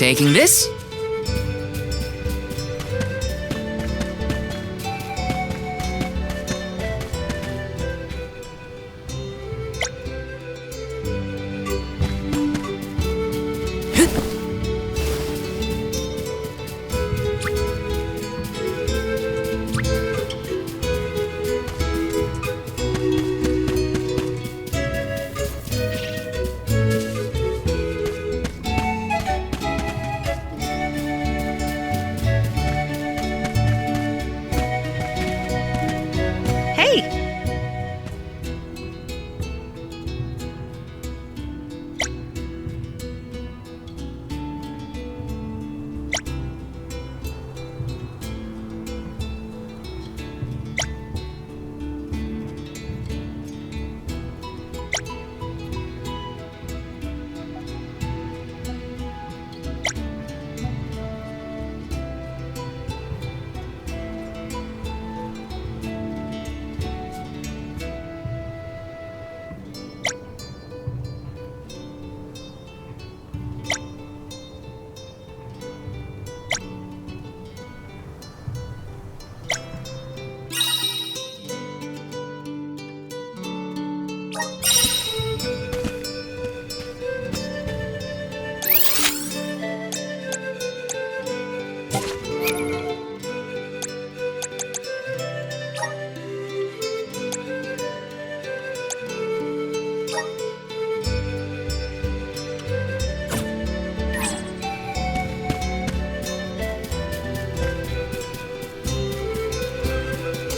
Taking this?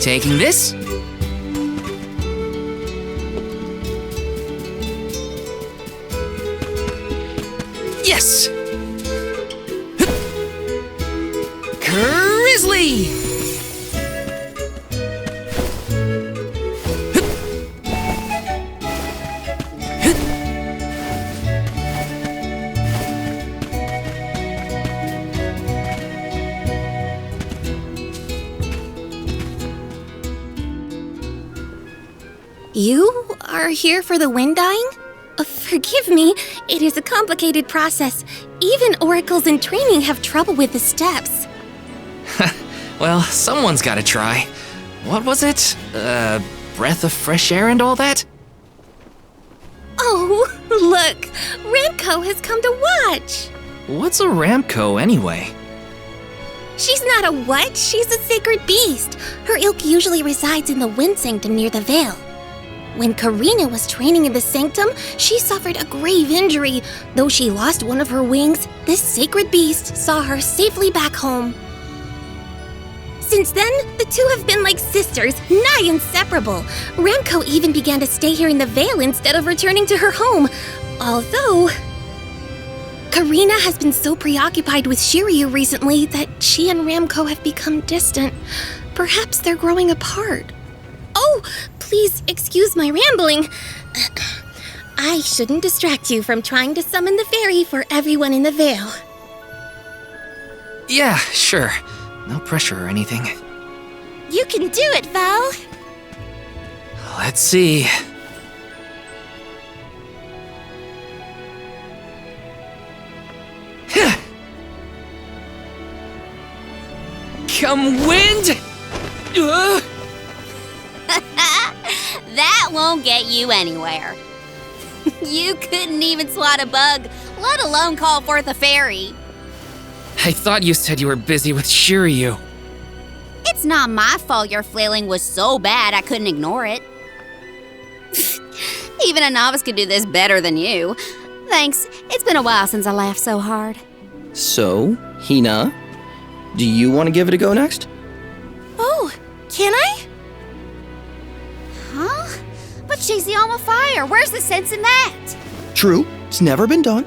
Taking this? Yes! Grizzly! You are here for the wind dying? Forgive me, it is a complicated process. Even oracles in training have trouble with the steps. Well, someone's gotta try. What was it? Breath of fresh air and all that? Oh, look! Ramco has come to watch! What's a Ramco anyway? She's not a what? She's a sacred beast. Her ilk usually resides in the Wind Sanctum near the Veil. When Karina was training in the Sanctum, she suffered a grave injury. Though she lost one of her wings, this sacred beast saw her safely back home. Since then, the two have been like sisters, nigh inseparable. Ramco even began to stay here in the Veil instead of returning to her home. Although, Karina has been so preoccupied with Shiryu recently that she and Ramco have become distant. Perhaps they're growing apart. Oh, please excuse my rambling. I shouldn't distract you from trying to summon the fairy for everyone in the Veil. Yeah, sure. No pressure or anything. You can do it, Val. Let's see. Come wind! That won't get you anywhere. You couldn't even swat a bug, let alone call forth a fairy. I thought you said you were busy with Shiryu. It's not my fault your flailing was so bad I couldn't ignore it. Even a novice could do this better than you. Thanks, it's been a while since I laughed so hard. So, Hinna, do you want to give it a go next? Oh, can I? Huh? But she's the Alm of Fire. Where's the sense in that? True, it's never been done.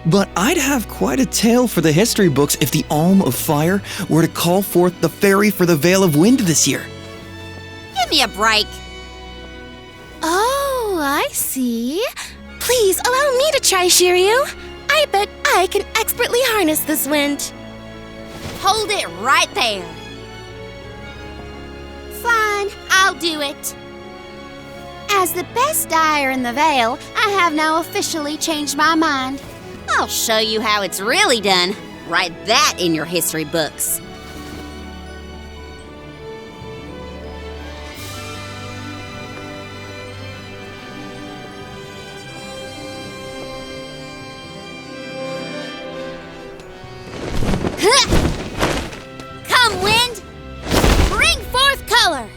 But I'd have quite a tale for the history books if the Alm of Fire were to call forth the fairy for the Veil of Wind this year. Give me a break. Oh, I see. Please allow me to try, Shiryu. I bet I can expertly harness this wind. Hold it right there. Fine, I'll do it. As the best dyer in the Veil, I have now officially changed my mind. I'll show you how it's really done. Write that in your history books. Come, wind! Bring forth color!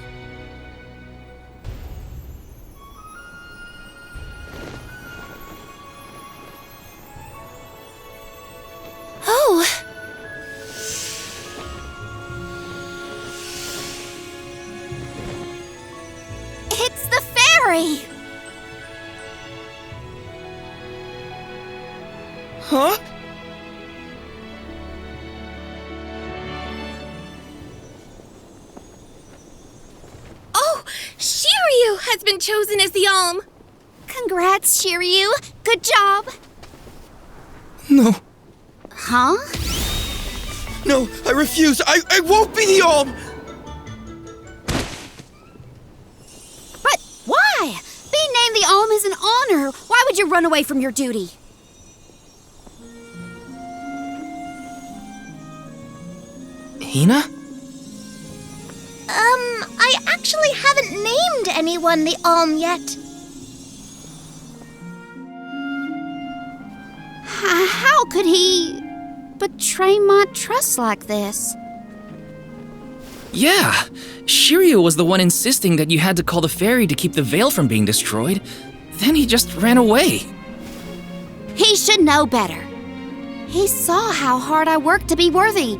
Oh, It's the fairy! Huh? oh, Shiryu has been chosen as the Alm. Congrats, Shiryu. Good job. No. Huh? No, I refuse. I won't be the Alm! But why? Being named the Alm is an honor. Why would you run away from your duty? Hinna? I actually haven't named anyone the Alm yet. How could he betray my trust like this? Yeah, Shiryu was the one insisting that you had to call the fairy to keep the veil from being destroyed. Then he just ran away. He should know better. He saw how hard I worked to be worthy.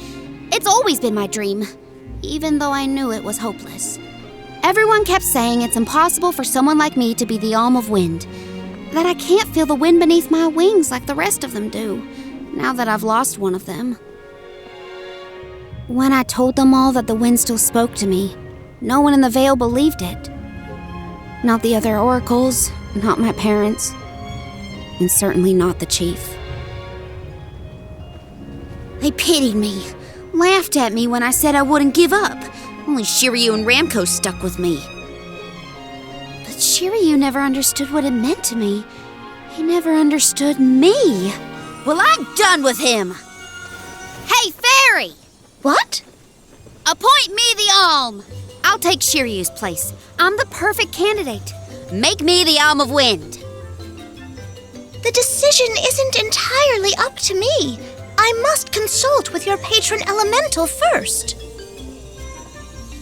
It's always been my dream, even though I knew it was hopeless. Everyone kept saying it's impossible for someone like me to be the Alm of Wind, that I can't feel the wind beneath my wings like the rest of them do, now that I've lost one of them. When I told them all that the wind still spoke to me, no one in the Vale believed it. Not the other oracles, not my parents, and certainly not the chief. They pitied me, laughed at me when I said I wouldn't give up. Only Shiryu and Ramco stuck with me. But Shiryu never understood what it meant to me. He never understood me. Well, I'm done with him. Hey, fairy! What? Appoint me the Alm. I'll take Shiryu's place. I'm the perfect candidate. Make me the Alm of Wind. The decision isn't entirely up to me. I must consult with your patron elemental first.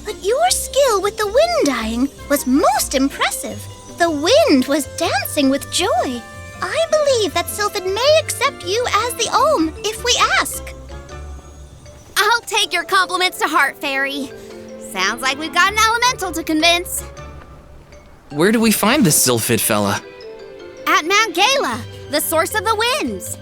But your skill with the wind dying was most impressive. The wind was dancing with joy. I believe that Sylphid may accept you as the Alm if we ask. I'll take your compliments to heart, fairy. Sounds like we've got an elemental to convince. Where do we find this Sylphid fella? At Mount Gala, the source of the winds.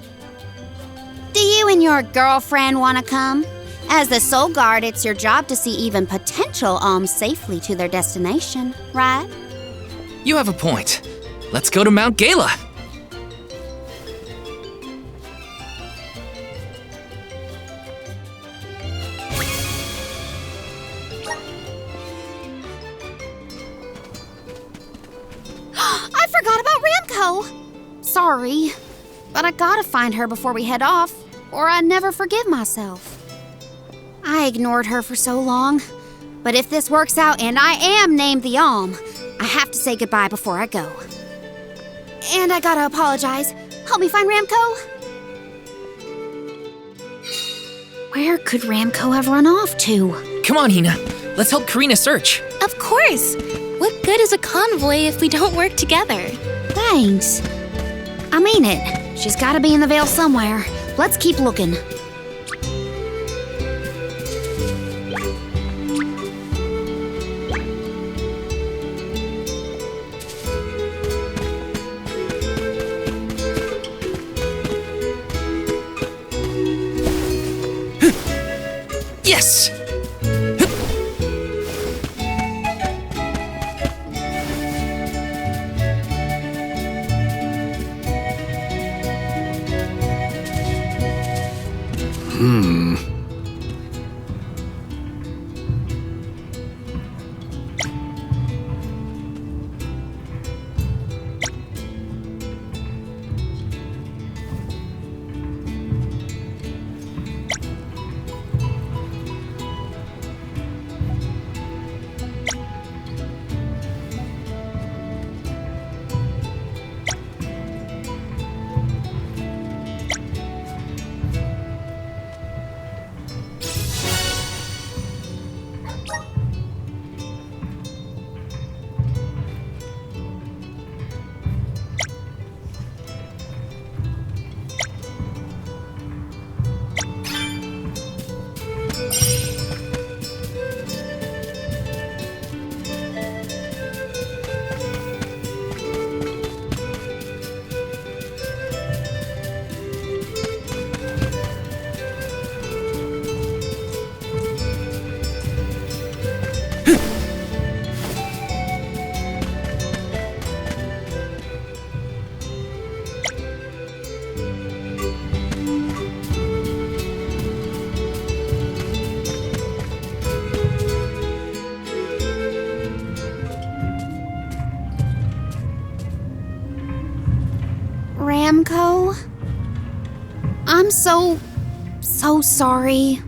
Do you and your girlfriend want to come? As the Soul Guard, it's your job to see even potential alms safely to their destination, right? You have a point. Let's go to Mount Gala. I forgot about Ramco. Sorry, but I gotta find her before we head off, or I'd never forgive myself. I ignored her for so long, but if this works out and I am named the Alm, I have to say goodbye before I go. And I gotta apologize. Help me find Ramco. Where could Ramco have run off to? Come on, Hinna. Let's help Karina search. Of course. What good is a convoy if we don't work together? Thanks. I mean it. She's gotta be in the Vale somewhere. Let's keep looking. Yes! Ramco. I'm so sorry.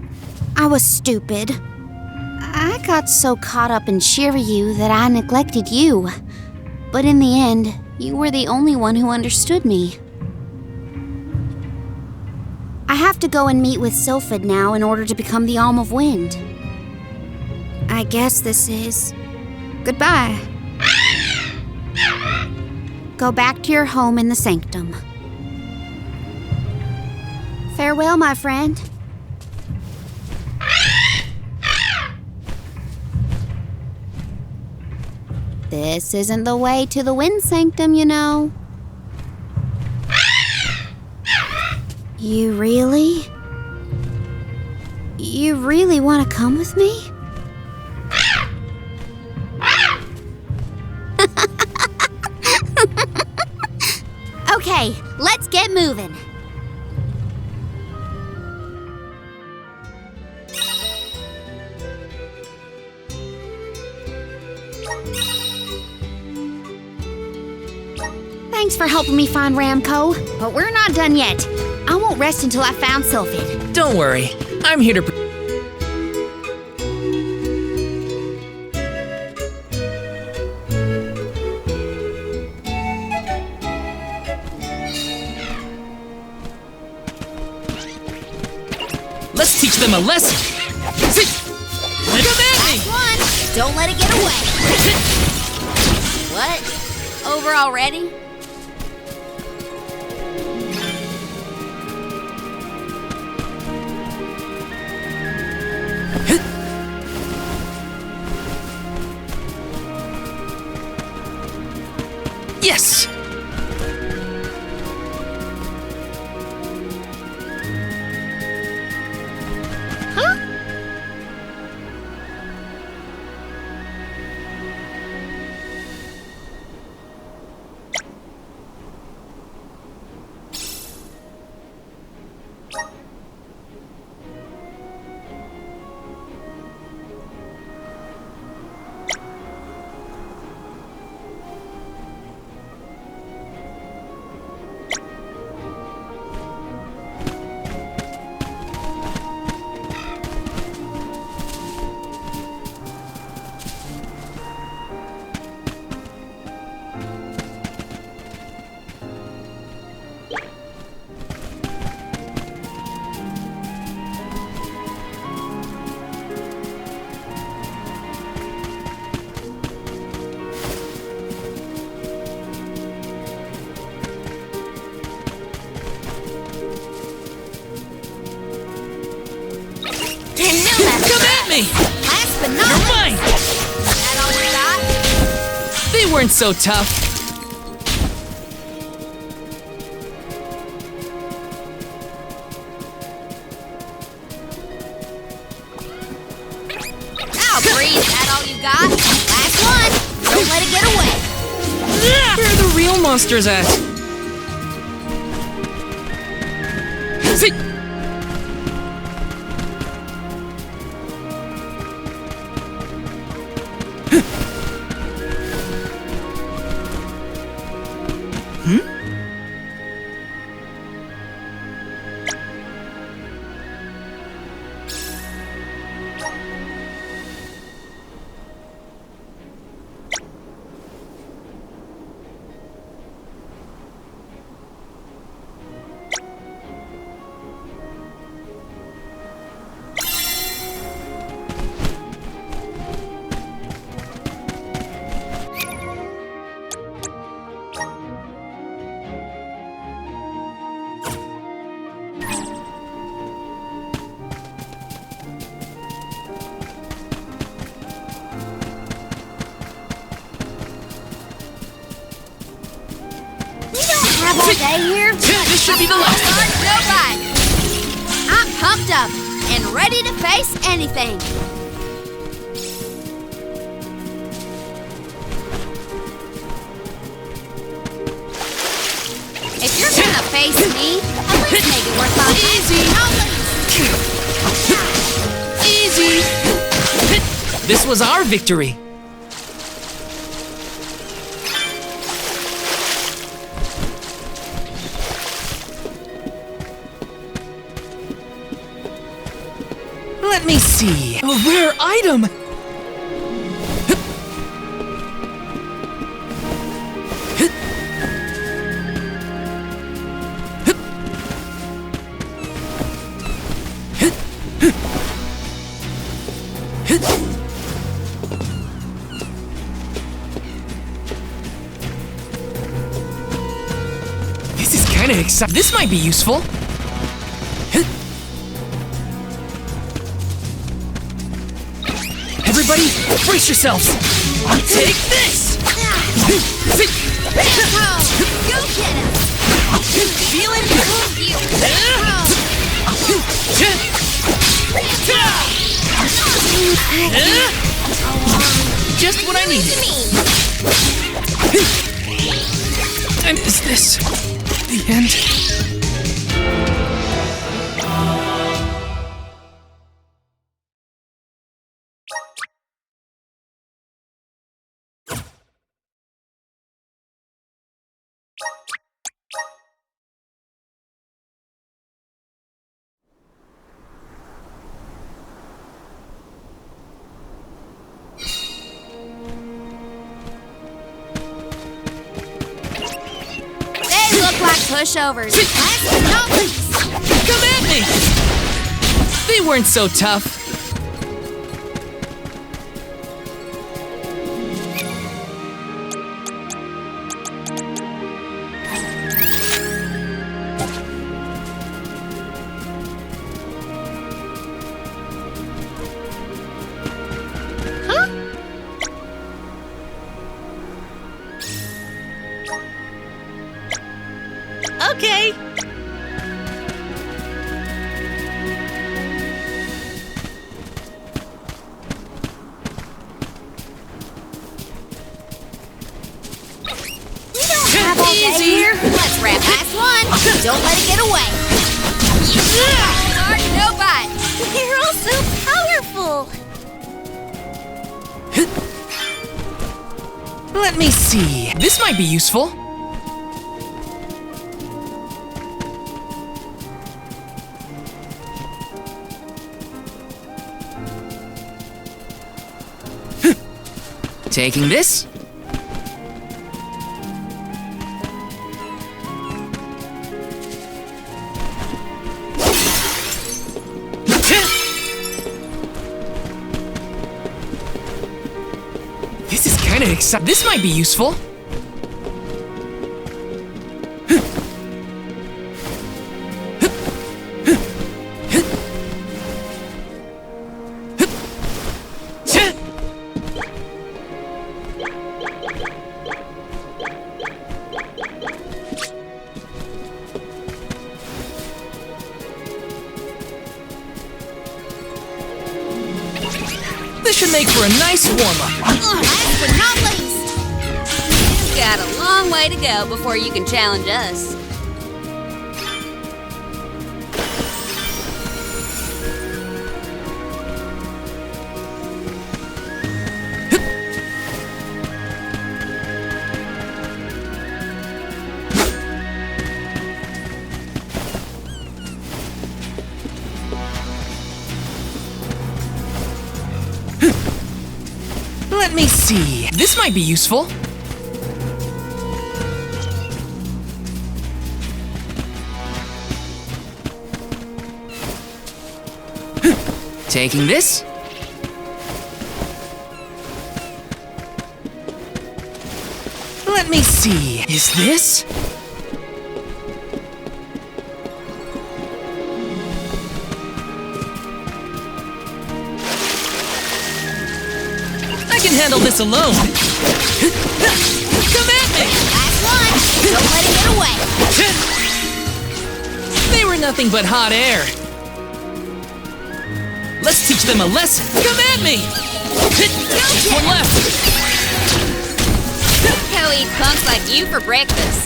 I was stupid. I got so caught up in Shiryu that I neglected you. But in the end, you were the only one who understood me. I have to go and meet with Sylphid now in order to become the Alm of Wind. I guess this is goodbye. Go back to your home in the sanctum. Farewell, my friend. This isn't the way to the Wind Sanctum, you know. You really want to come with me? Okay, let's get moving. Thanks for helping me find Ramco, but we're not done yet. I won't rest until I found Sylphid. Don't worry, I'm here to. Let's teach them a lesson. Come at me! One, don't let it get away. What? Over already? Yes! Come at me! Last but not You're mine! that all we got? They weren't so tough. Now, breathe. That all you got? Last one. Don't let it get away. Where are the real monsters at? See? Have all day here? This should be the last of it. No ride. I'm pumped up and ready to face anything. If you're gonna face me, at least make it worth my Easy! Easy! This was our victory. Let me see. A rare item! This is kind of exciting. This might be useful. Everybody, brace yourselves! Take this! Ramco! Go get him! Feel it? You! Just what I needed. And is this the end? They look like pushovers. Last but not least. Come at me! They weren't so tough. Okay. Have all day here. Let's wrap last one. Don't let it get away. Hard, no bite. They're all so powerful! Let me see. This might be useful. Taking this. This is kind of exciting. This might be useful. This should make for a nice warm-up. Last but not least. You've got a long way to go before you can challenge us. Let me see. This might be useful. Taking this. Let me see. Is this? I can handle this alone. Come at me! Last one. Don't let it get away. They were nothing but hot air. Let's teach them a lesson. Come at me! Just one left. Go eat punks like you for breakfast.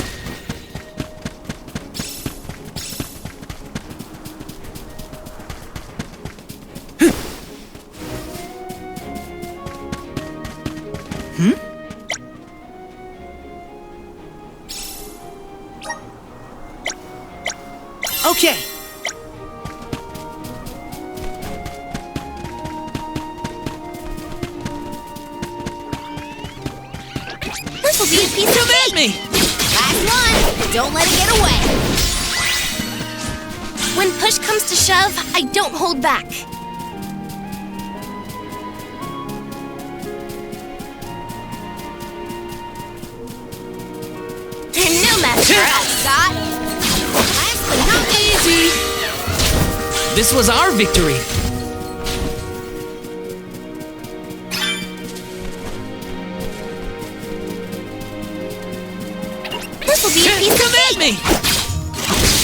Okay. This'll be a piece of Come at me! Last one. Don't let it get away. When push comes to shove, I don't hold back. No match for us, Scott. Last but not Easy! This was our victory. This'll be a piece of Come at me!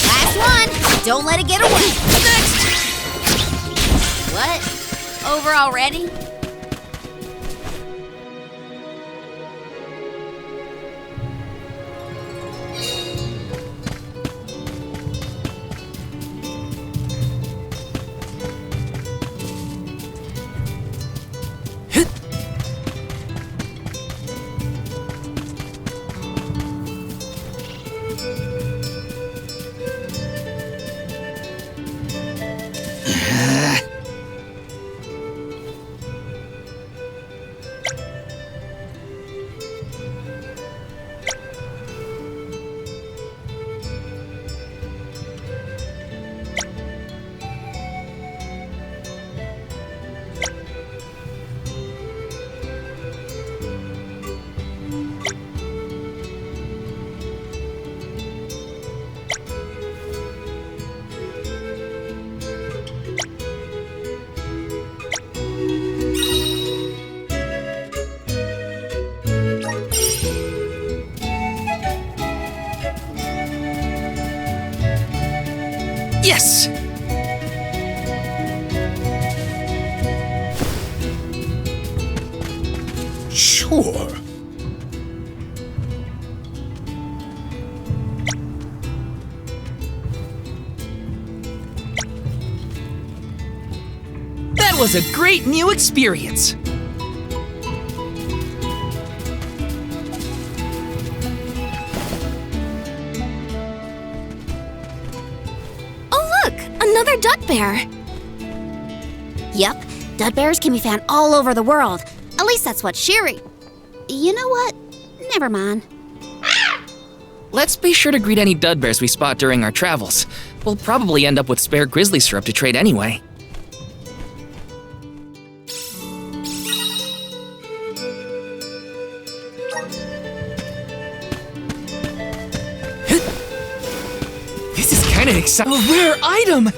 Last one. Don't let it get away. Next! What? Over already? Yes! Sure. That was a great new experience. Oh, look! Another dud bear. Yep, dud bears can be found all over the world. At least that's what Shiri. You know what? Never mind. Let's be sure to greet any dud bears we spot during our travels. We'll probably end up with spare grizzly syrup to trade anyway. This is kind of exciting. A rare item!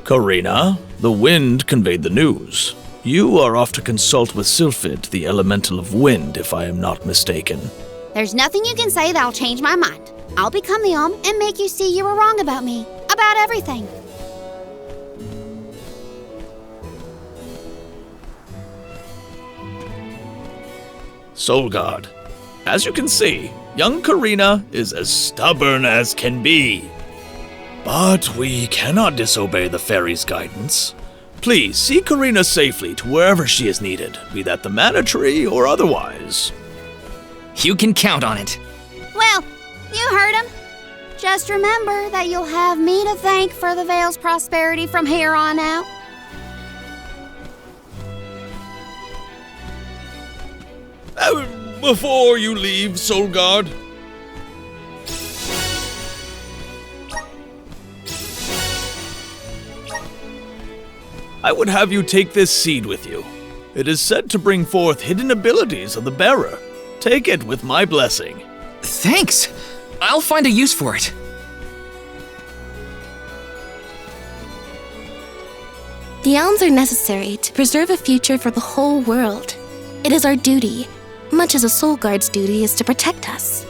Karina, the wind conveyed the news. You are off to consult with Sylphid, the elemental of wind, if I am not mistaken. There's nothing you can say that'll change my mind. I'll become the Alm and make you see you were wrong about me. About everything. Soul God, as you can see, young Karina is as stubborn as can be. But we cannot disobey the fairy's guidance. Please see Karina safely to wherever she is needed, be that the Mana Tree or otherwise. You can count on it. Well, you heard him. Just remember that you'll have me to thank for the Vale's prosperity from here on out. Before you leave, Soul God, I would have you take this seed with you. It is said to bring forth hidden abilities of the bearer. Take it with my blessing. Thanks! I'll find a use for it. The elms are necessary to preserve a future for the whole world. It is our duty, much as a soul guard's duty is to protect us.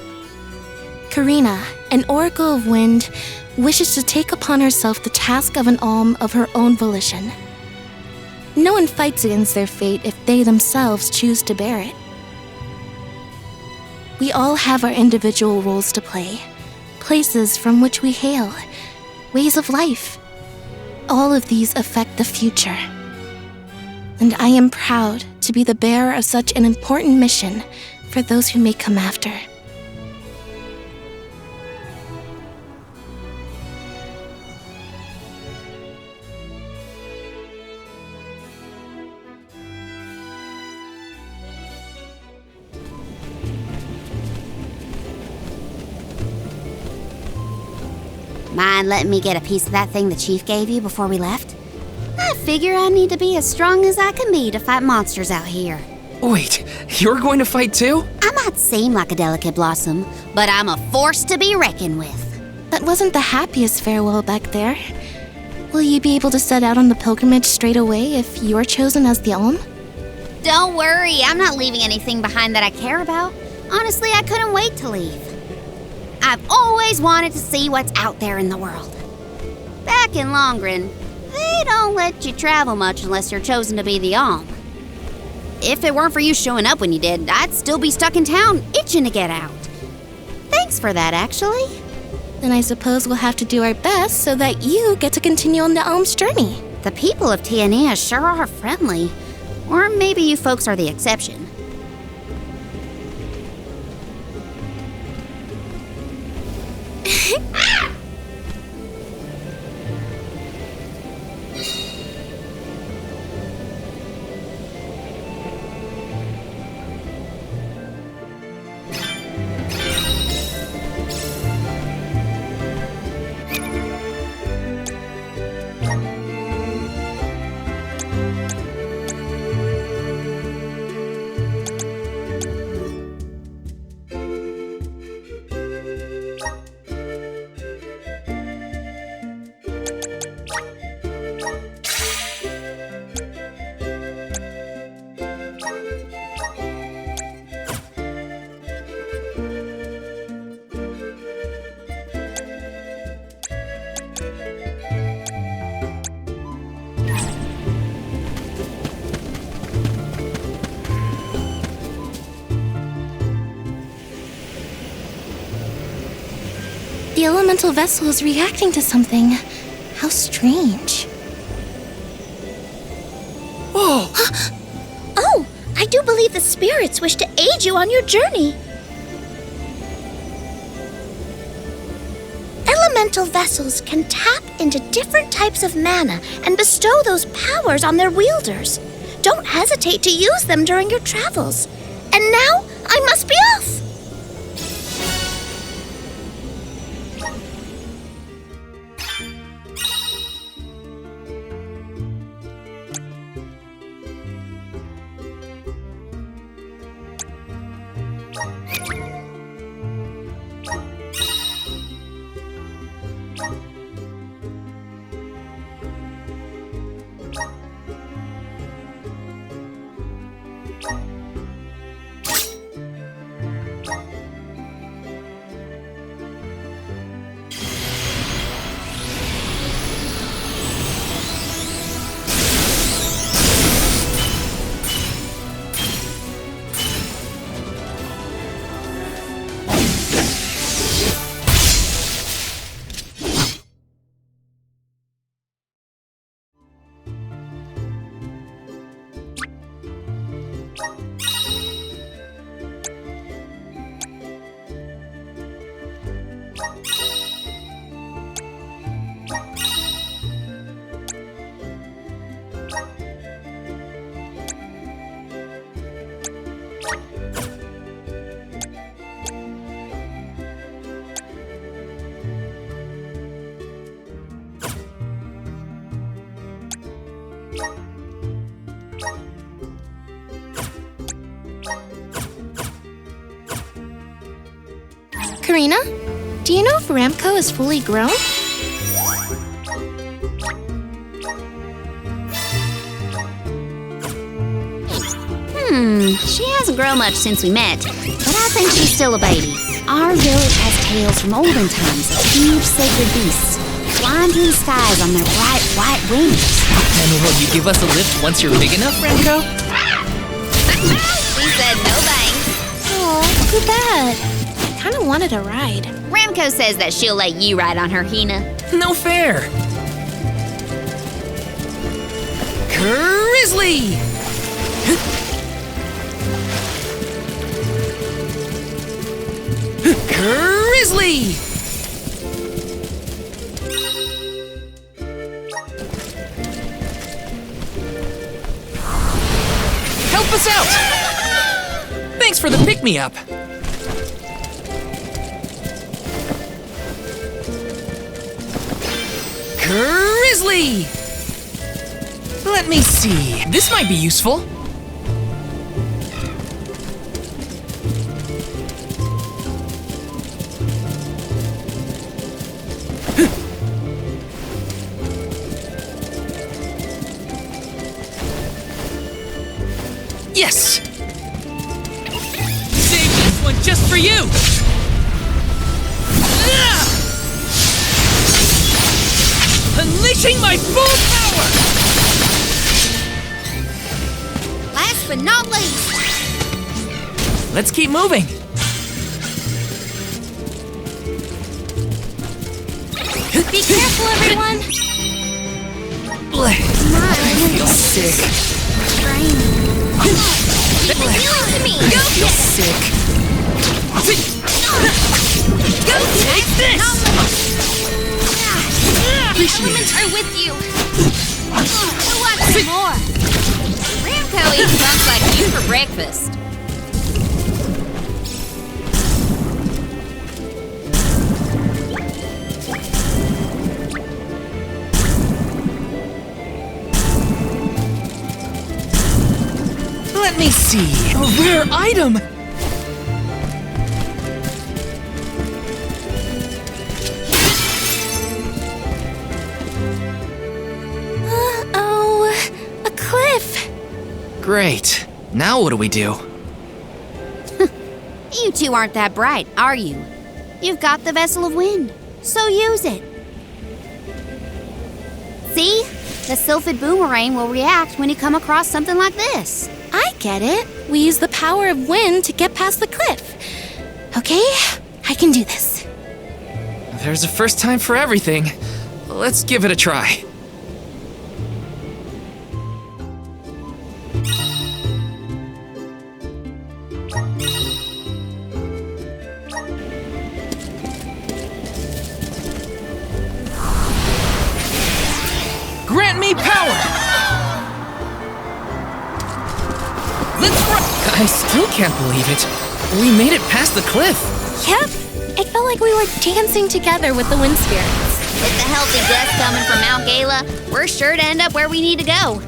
Karina, an oracle of wind, wishes to take upon herself the task of an alm of her own volition. No one fights against their fate if they themselves choose to bear it. We all have our individual roles to play, places from which we hail, ways of life. All of these affect the future. And I am proud to be the bearer of such an important mission for those who may come after. Mind letting me get a piece of that thing the chief gave you before we left? I figure I need to be as strong as I can be to fight monsters out here. Wait, you're going to fight too? I might seem like a delicate blossom, but I'm a force to be reckoned with. That wasn't the happiest farewell back there. Will you be able to set out on the pilgrimage straight away if you're chosen as the Alm? Don't worry, I'm not leaving anything behind that I care about. Honestly, I couldn't wait to leave. I've always wanted to see what's out there in the world. Back in Longren, they don't let you travel much unless you're chosen to be the Alm. If it weren't for you showing up when you did, I'd still be stuck in town, itching to get out. Thanks for that, actually. Then I suppose we'll have to do our best so that you get to continue on the Alm's journey. The people of Tiania sure are friendly. Or maybe you folks are the exception. The elemental vessel is reacting to something. How strange. Whoa! Oh, I do believe the spirits wish to aid you on your journey. Elemental vessels can tap into different types of mana and bestow those powers on their wielders. Don't hesitate to use them during your travels. And now, I must be off! Karina, do you know if Ramco is fully grown? She hasn't grown much since we met, but I think she's still a baby. Our village has tales from olden times of huge sacred beasts flying through the skies on their bright white wings. And will you give us a lift once you're big enough, Ramco? We said no thanks. Oh, too bad. I kind of wanted a ride. Ramco says that she'll let you ride on her, Hinna. No fair. Grizzly! Grizzly! Help us out! Thanks for the pick-me-up. Grizzly! Let me see. This might be useful. Yes! Save this one just for you! Ah! Unleashing my full power! Last but not least, Let's keep moving. Be careful, everyone! I feel sick. To me! I feel sick. Go take this! Appreciate it. elements are with you. Who wants some more? Ramco eats punks like you for breakfast. Let me see. A rare item! Oh, a cliff. Great. Now what do we do? You two aren't that bright, are you? You've got the Vessel of Wind, so use it. See? The Sylphid Boomerang will react when you come across something like this. I get it. We use the power of wind to get past the cliff. Okay, I can do this. There's a first time for everything. Let's give it a try. Grant me power! Let's run! I still can't believe it. We made it past the cliff. Yep, it felt like we were dancing together with the wind spirits. With the healthy dust coming from Mount Gala, we're sure to end up where we need to go.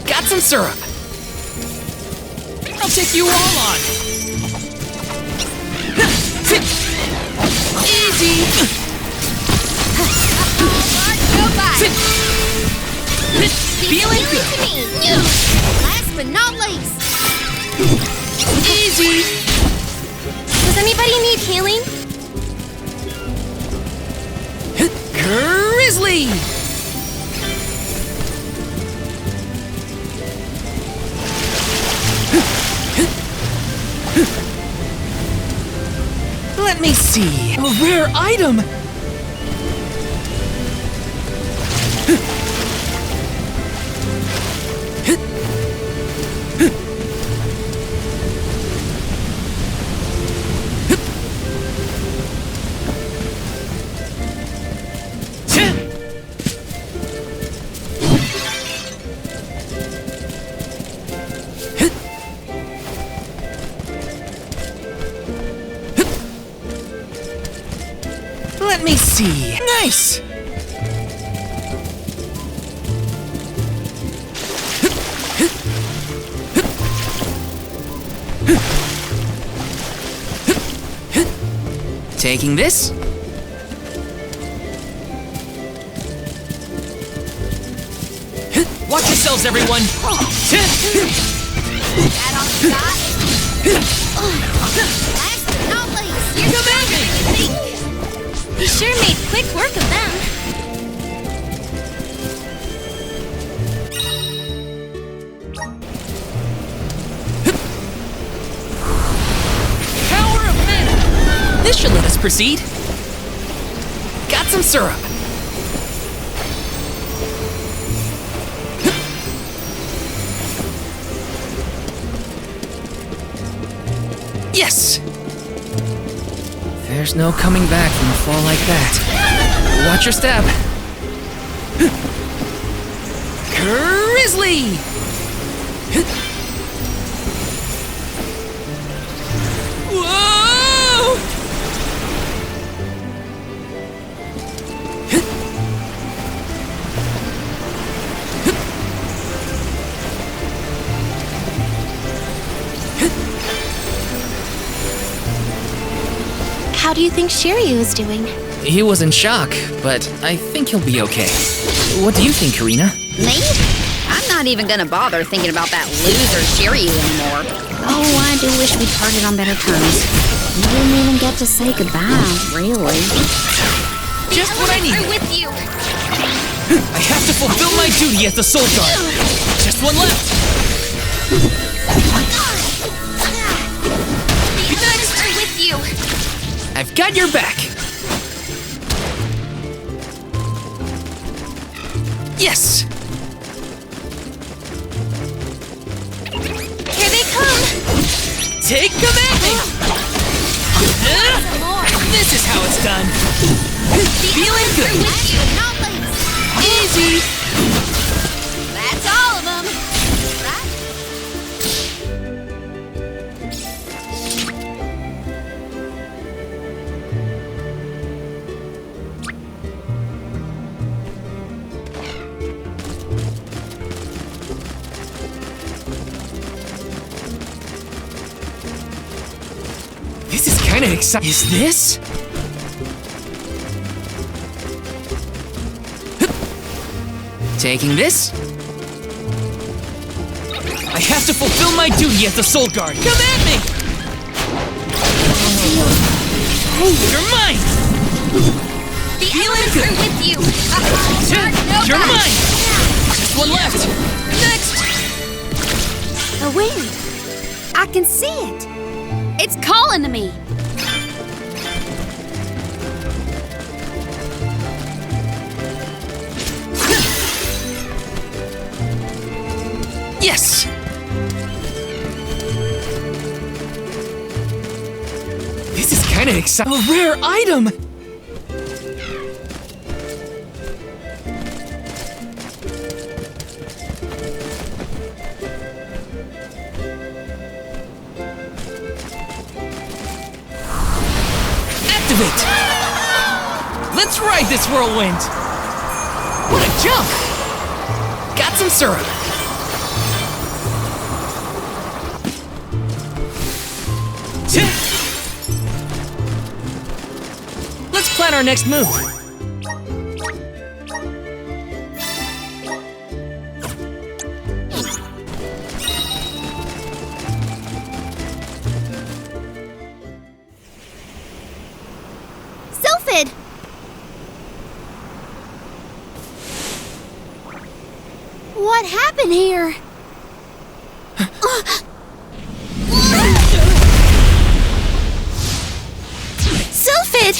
Got some syrup. I'll take you all on. Easy. Go by. Feeling Give good. it to me. Last but not least, Easy. Does anybody need healing? Grizzly. Let me see. A rare item. Let me see. Nice. Taking this. Watch yourselves, everyone. that all you got. Last but not least, you're Come at me. We sure made quick work of them. This should let us proceed. some syrup. Yes! There's no coming back from a fall like that. Watch your step. Grizzly! Whoa! How do you think Shiryu is doing? He was in shock, but I think he'll be okay. What do you think, Karina? Me? I'm not even gonna bother thinking about that loser Shiryu anymore. Oh, I do wish we parted on better terms. We didn't even get to say goodbye, really. Just what I need. I'm with you. I have to fulfill my duty as the Soul Guard. Just one left. I'm with you. I've got your back. Yes. Here they come! Take command! This is how it's done. Feeling good. Easy. That's all of them. Right? This is kind of exciting. Is this? Taking this? I have to fulfill my duty as the Soul Guard. Come at me! You're mine! Feeling good. With you. You're mine! Just one left. Next! The wind. I can see it. It's calling to me. Yes! This is kind of exciting. A rare item! Activate! Let's ride this whirlwind! What a jump! Got some syrup. Let's plan our next move. Sylphid! What happened here? Sylphid!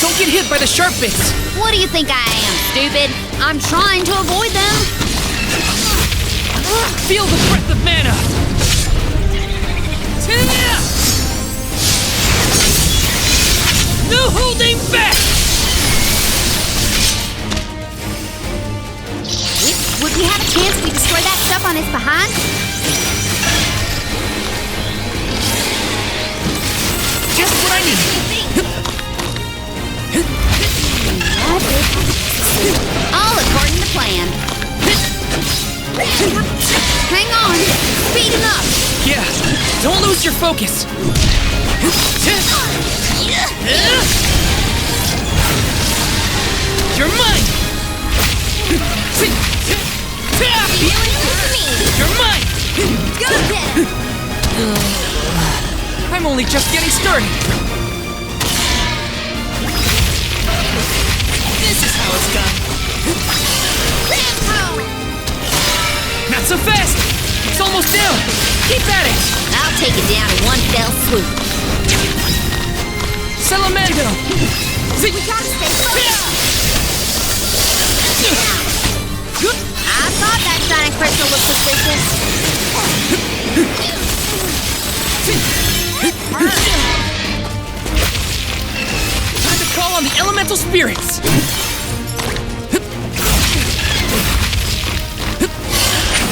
Don't get hit by the sharp bits. What do you think I am, stupid? I'm trying to avoid them. Feel the breath of mana. No holding back. Would we have a chance if we destroy that stuff on its behind? Just what I need. All according to plan. Hang on, speeding up. Yeah, don't lose your focus. You're mine. You're mine. Go get him. I'm only just getting started. down! Keep at it! I'll take it down in one fell swoop. Salamando! We gotta stay focused. I thought that giant crystal was suspicious. Time to call on the elemental spirits!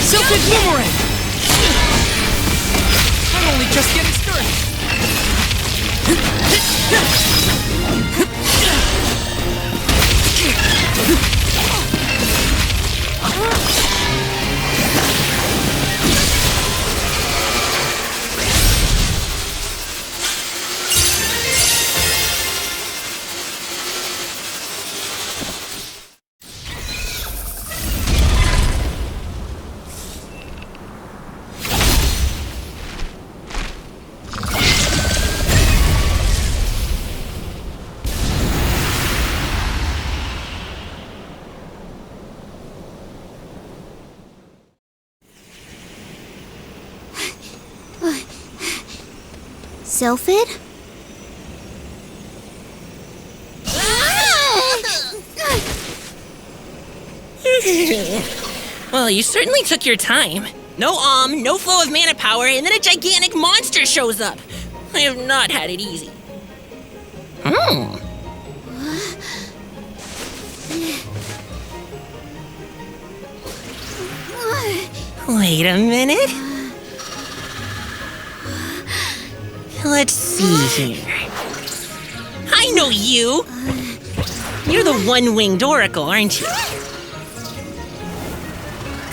Silted boomerang! I'm only just getting started! Sylphid? Well, you certainly took your time. No no flow of mana power, and then a gigantic monster shows up. I have not had it easy. Wait a minute. Let's see here. I know you! You're the one-winged oracle, aren't you?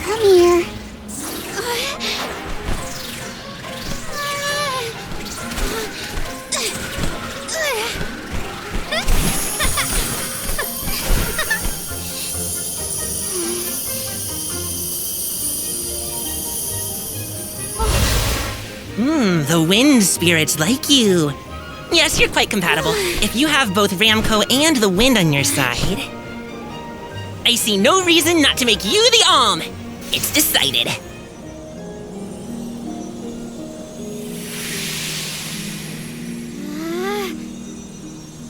Come here. The wind spirits like you. Yes, you're quite compatible. If you have both Ramco and the wind on your side, I see no reason not to make you the Alm. It's decided.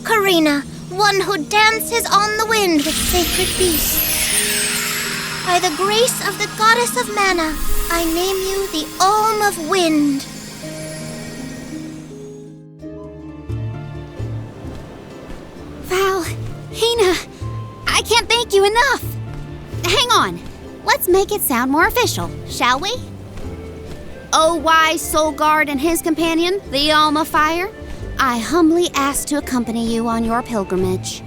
Karina, one who dances on the wind with sacred beasts. By the grace of the goddess of mana, I name you the Alm of Wind. Val, Hinna, I can't thank you enough. Hang on, let's make it sound more official, shall we? O wise soul guard and his companion, the Alm of Fire, I humbly ask to accompany you on your pilgrimage.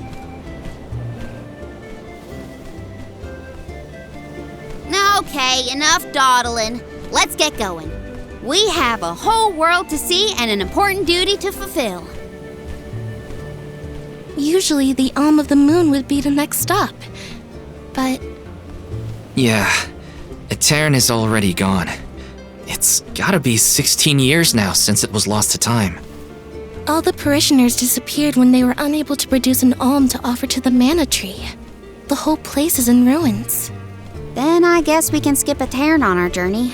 Okay, enough dawdling. Let's get going. We have a whole world to see and an important duty to fulfill. Usually the Alm of the Moon would be the next stop. But Yeah, Etern is already gone. It's gotta be 16 years now since it was lost to time. all the parishioners disappeared when they were unable to produce an alm to offer to the mana tree. The whole place is in ruins. Then I guess we can skip Etern on our journey.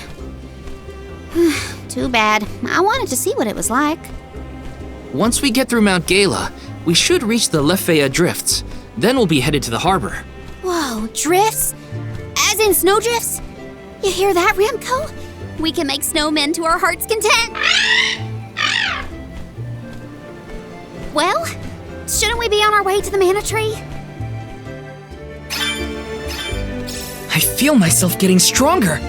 Too bad. I wanted to see what it was like. Once we get through Mount Gala, we should reach the Lefaya Drifts. Then we'll be headed to the harbor. Whoa, drifts? As in snowdrifts? You hear that, Ramco? We can make snowmen to our heart's content. Well, shouldn't we be on our way to the mana tree? I feel myself getting stronger.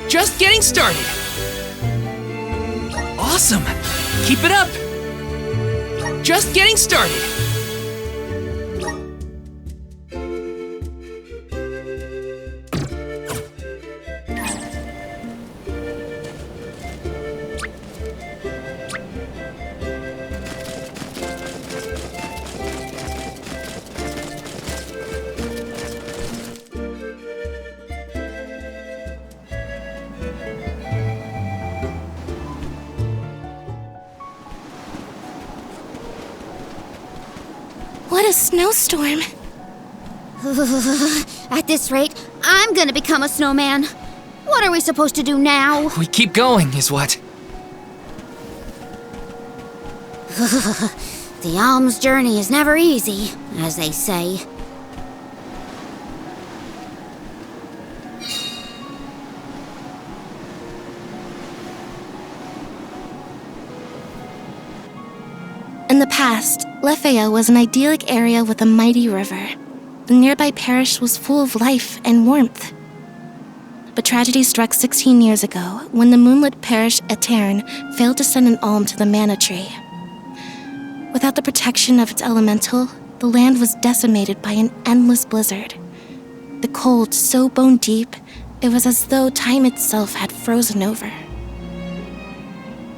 Just getting started. Awesome. Keep it up. Just getting started. What a snowstorm. At this rate, I'm gonna become a snowman. What are we supposed to do now? We keep going, is what? The Alm's journey is never easy, as they say. In the past, Lefaya was an idyllic area with a mighty river. The nearby parish was full of life and warmth. But tragedy struck 16 years ago when the moonlit parish Etern failed to send an alm to the mana tree. Without the protection of its elemental, the land was decimated by an endless blizzard. The cold so bone deep, it was as though time itself had frozen over.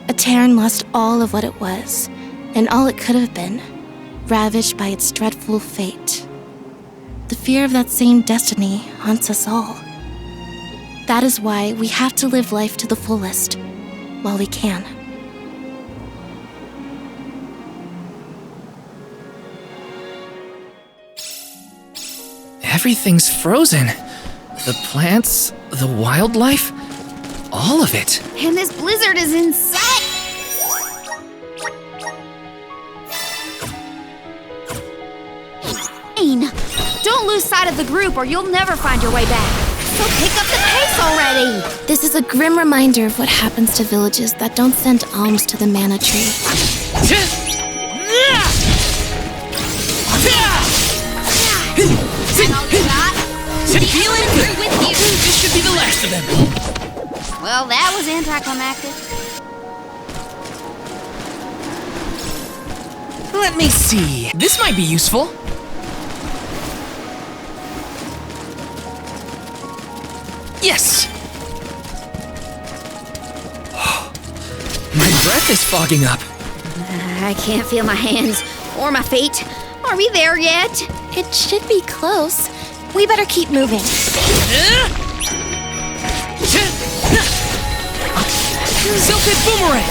Etern lost all of what it was, and all it could have been, ravaged by its dreadful fate. The fear of that same destiny haunts us all. That is why we have to live life to the fullest, while we can. Everything's frozen. The plants, the wildlife, all of it. And this blizzard is insane! Don't lose sight of the group or you'll never find your way back. So pick up the pace already! This is a grim reminder of what happens to villages that don't send alms to the mana tree. Feeling good with you. This should be the last of them. Well, that was anticlimactic. Let me see. This might be useful. Yes! My breath is fogging up. I can't feel my hands or my feet. Are we there yet? It should be close. We better keep moving. Silted boomerang!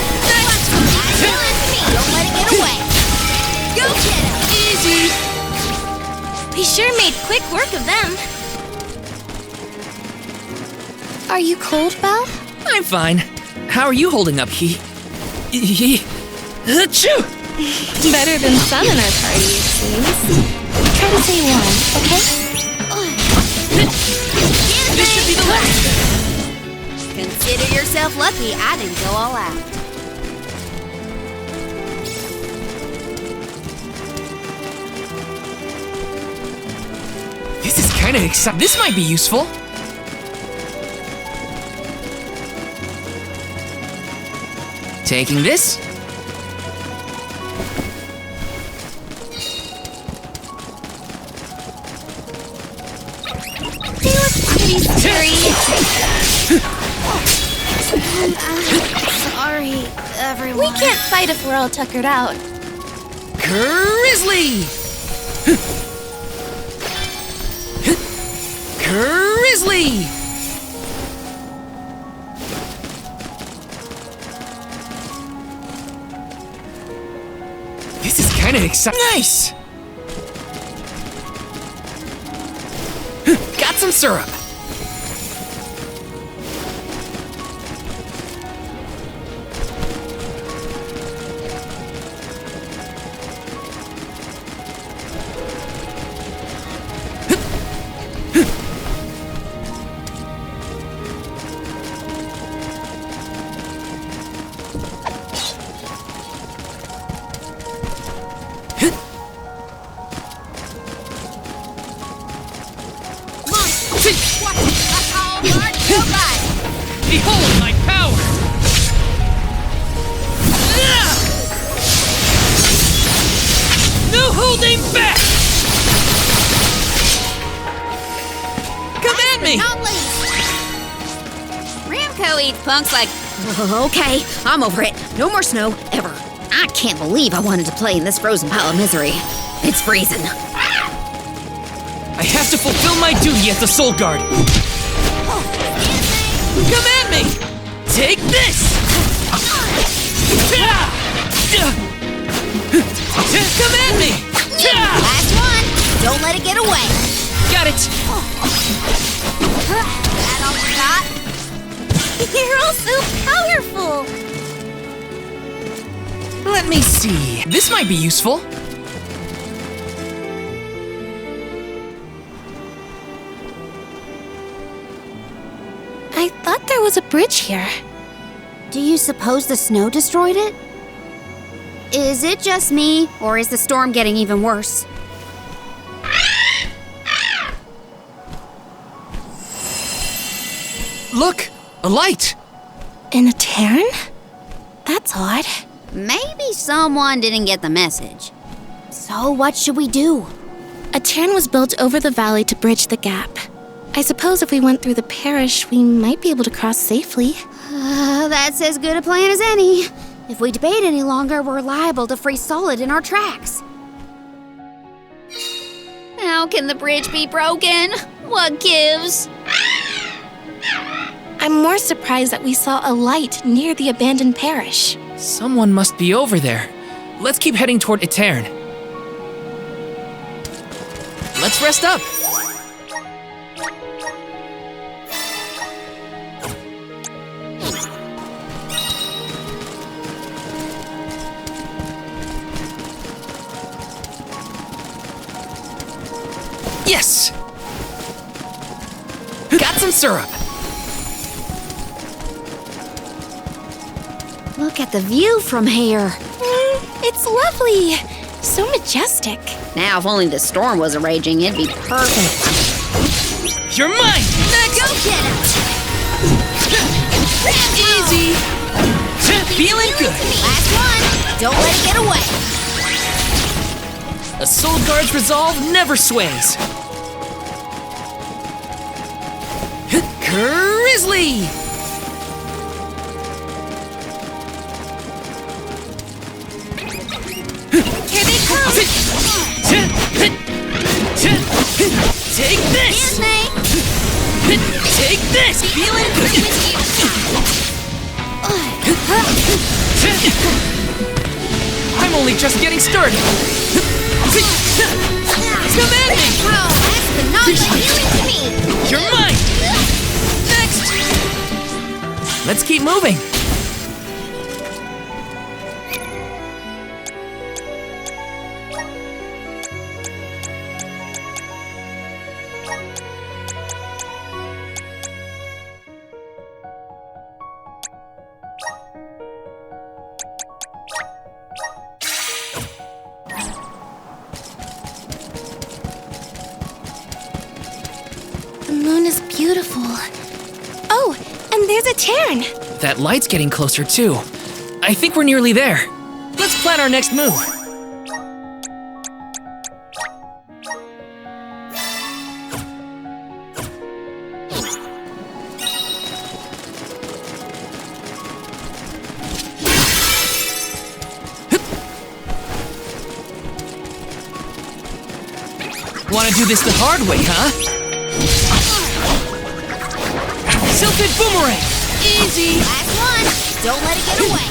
Don't let it get away. Go get him! Easy! We sure made quick work of them. Are you cold, Belle? I'm fine. How are you holding up, Achoo! Better than some in our party, it seems. Try to stay warm, okay? This should be the last. Consider yourself lucky I didn't go all out. This is kind of exciting. This might be useful. Taking this. They look pretty scary. Sorry, everyone. We can't fight if we're all tuckered out. Grizzly! Grizzly! This is kind of exciting. Nice! Got some syrup. Punk's like, Okay, I'm over it. No more snow, ever. I can't believe I wanted to play in this frozen pile of misery. It's freezing. I have to fulfill my duty as the Soul Guard. Come at me! Take this! Come at me! Last one. Don't let it get away. Got it! That all you got? You're all so powerful! Let me see. This might be useful. I thought there was a bridge here. Do you suppose the snow destroyed it? Is it just me, or is the storm getting even worse? Look! A light! In a cairn? That's odd. Maybe someone didn't get the message. So what should we do? A cairn was built over the valley to bridge the gap. I suppose if we went through the parish, we might be able to cross safely. That's as good a plan as any. If we debate any longer, we're liable to freeze solid in our tracks. How can the bridge be broken? What gives? I'm more surprised that we saw a light near the abandoned parish. Someone must be over there. Let's keep heading toward Etern. Let's rest up. Yes! Got some syrup. Look at the view from here. It's lovely. So majestic. Now, if only the storm wasn't raging, it'd be perfect. You're mine! Next! Go get it! Easy! Feeling good! Last one! Don't let it get away! A Soul Guard's resolve never sways. Grizzly! Here they come! Take this! Take this! Feeling good! I'm only just getting started. Come at me! You're mine! Next! Let's keep moving. The moon is beautiful. Oh, and there's a cairn. That light's getting closer too. I think we're nearly there. Let's plan our next move. Want to do this the hard way, huh? Tilted boomerang! Easy! Last one! Don't let it get away!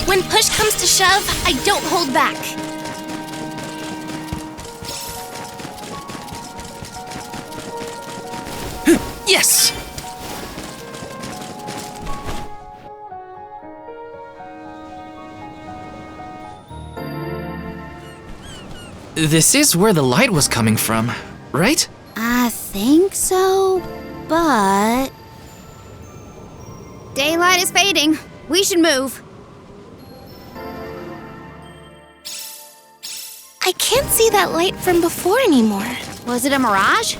When push comes to shove, I don't hold back. Yes! This is where the light was coming from, right? I think so, but... Daylight is fading. We should move. I can't see that light from before anymore. Was it a mirage?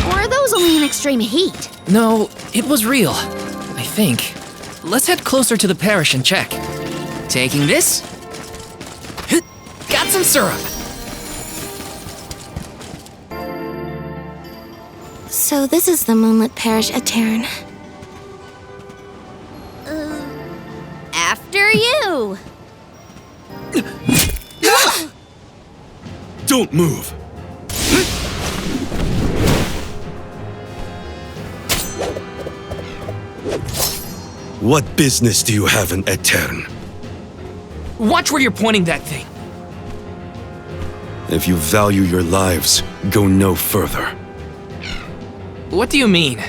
Or are those only in extreme heat? No, it was real. I think. Let's head closer to the parish and check. Taking this. Got some syrup. So this is the moonlit parish Etern. After you. Don't move! What business do you have in Aetern? Watch where you're pointing that thing. If you value your lives, go no further. What do you mean?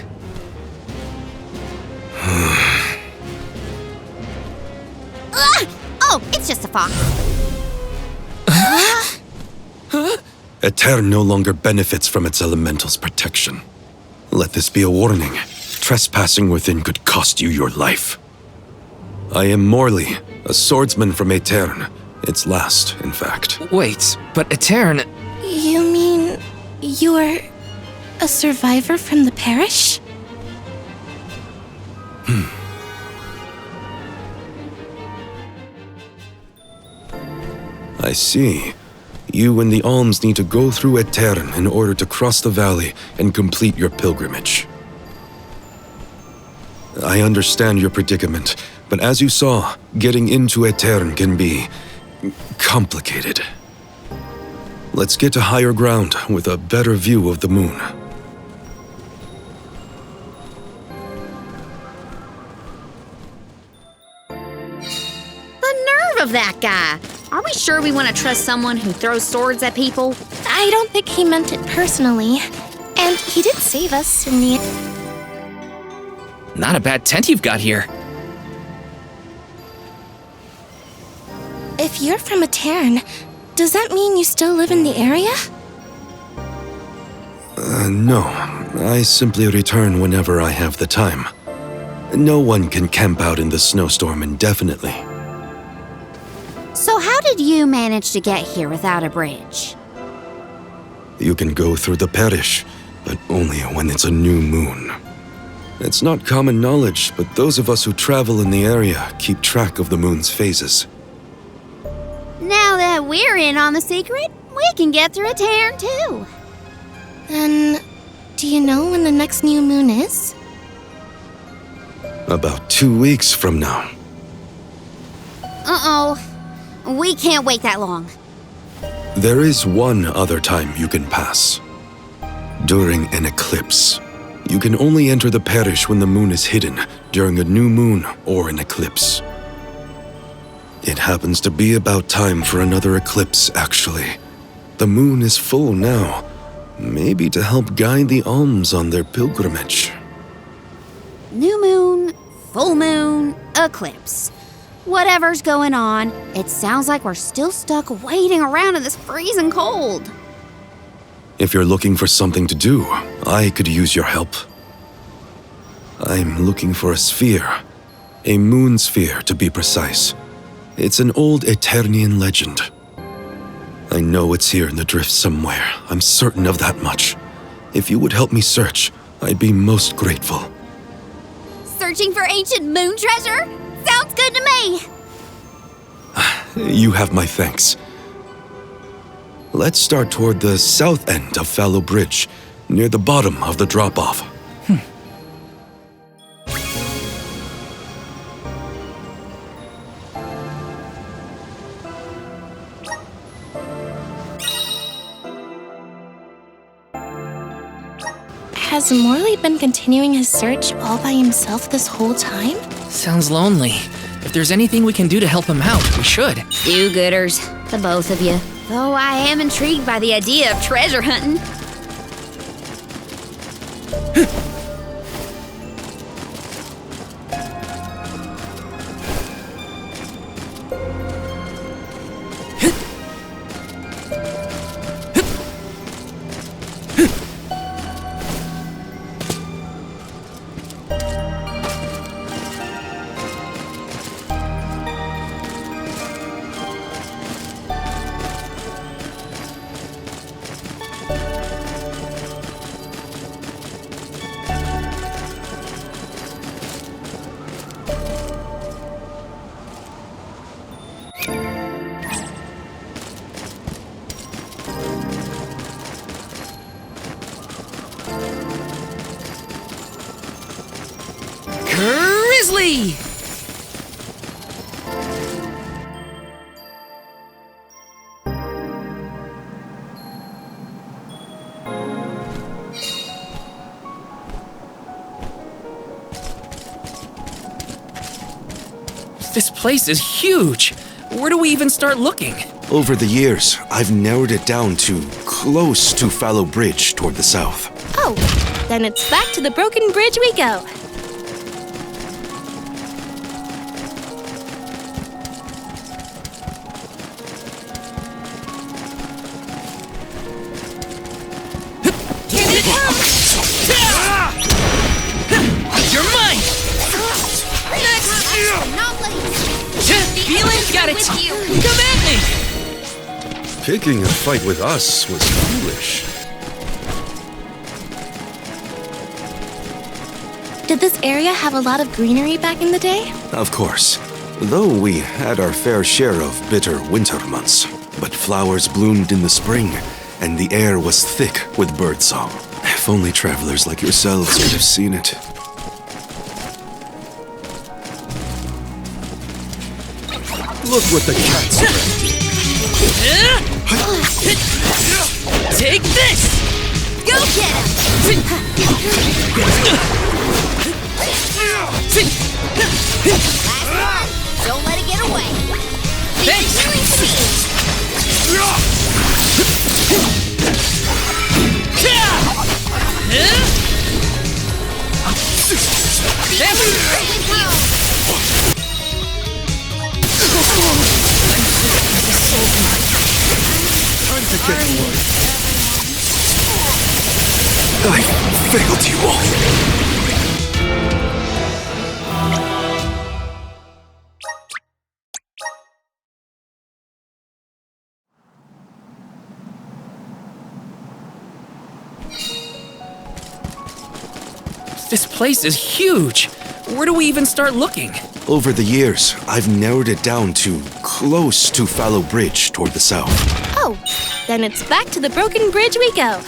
Oh, it's just a fox. Aetern no longer benefits from its elemental's protection. Let this be a warning. Trespassing within could cost you your life. I am Morley, a swordsman from Aetern. Its last, in fact. Wait, but Aetern... You mean you're a survivor from the parish? I see. You and the Alms need to go through Aetern in order to cross the valley and complete your pilgrimage. I understand your predicament, but as you saw, getting into Aetern can be complicated. Let's get to higher ground with a better view of the moon. The nerve of that guy! Are we sure we want to trust someone who throws swords at people? I don't think he meant it personally. And he did save us in the end. Not a bad tent you've got here. If you're from Aetern, does that mean you still live in the area? No. I simply return whenever I have the time. No one can camp out in the snowstorm indefinitely. So how did you manage to get here without a bridge? You can go through the parish, but only when it's a new moon. It's not common knowledge, but those of us who travel in the area keep track of the moon's phases. Now that we're in on the secret, we can get through Aetern too. Then, do you know when the next new moon is? About 2 weeks from now. Uh-oh. We can't wait that long. There is one other time you can pass. During an eclipse. You can only enter the parish when the moon is hidden, during a new moon or an eclipse. It happens to be about time for another eclipse, actually. The moon is full now, maybe to help guide the Alms on their pilgrimage. New moon, full moon, eclipse. Whatever's going on, it sounds like we're still stuck waiting around in this freezing cold. If you're looking for something to do, I could use your help. I'm looking for a sphere. A moon sphere, to be precise. It's an old Aeternian legend. I know it's here in the drift somewhere. I'm certain of that much. If you would help me search, I'd be most grateful. Searching for ancient moon treasure? Sounds good to me! You have my thanks. Let's start toward the south end of Fallow Bridge, near the bottom of the drop-off. Has Morley been continuing his search all by himself this whole time? Sounds lonely. If there's anything we can do to help him out, we should. Do-gooders, the both of you. Though I am intrigued by the idea of treasure hunting. Grizzly! This place is huge. Where do we even start looking? Over the years, I've narrowed it down to close to Fallow Bridge toward the south. Oh, then it's back to the broken bridge we go. You're mine! Not least. Feeling's got it! With you. Come at me! Picking a fight with us was foolish. Did this area have a lot of greenery back in the day? Of course. Though we had our fair share of bitter winter months. But flowers bloomed in the spring, and the air was thick with birdsong. If only travelers like yourselves could have seen it. Look what the cats did. Take this! Go get him. Don't let it get away. Thanks! I failed you all. This place is huge. Where do we even start looking? Over the years, I've narrowed it down to close to Fallow Bridge toward the south. Oh, then it's back to the broken bridge we go.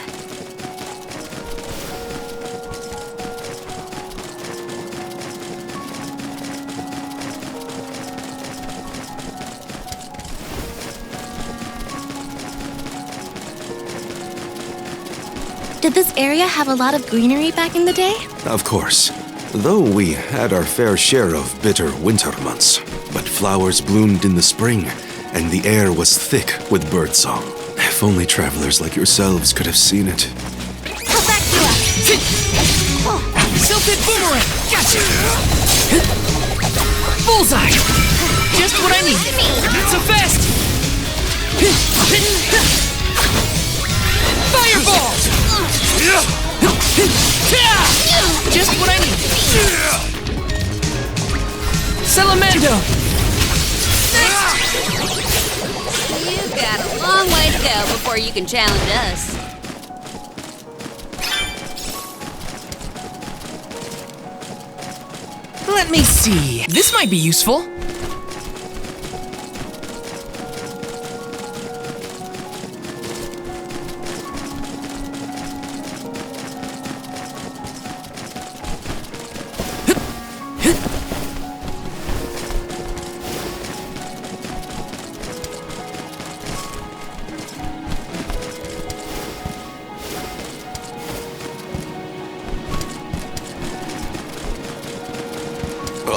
Did this area have a lot of greenery back in the day? Of course. Though we had our fair share of bitter winter months. But flowers bloomed in the spring, and the air was thick with birdsong. If only travelers like yourselves could have seen it. I'll back you up. Self-hit boomerang! Gotcha! Bullseye! Just what I need! Not so fast! Fireball! Just what I need! Salamando! You've got a long way to go before you can challenge us. Let me see. This might be useful.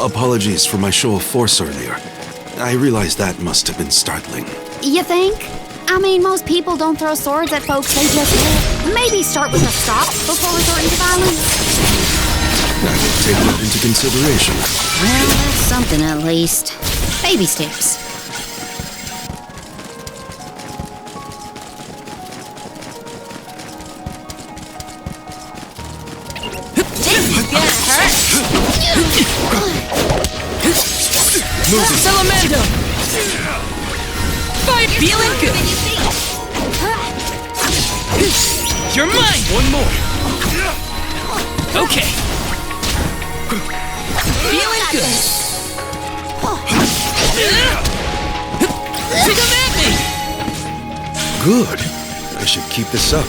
Apologies for my show of force earlier. I realize that must have been startling. You think? I mean, most people don't throw swords at folks, they just maybe start with a stop before resorting to violence. I will take that into consideration. Well, that's something at least. Baby steps. Salamando! Fight! Feeling good! You're mine! One more! Okay! Feeling good! Come at me! Good. I should keep this up.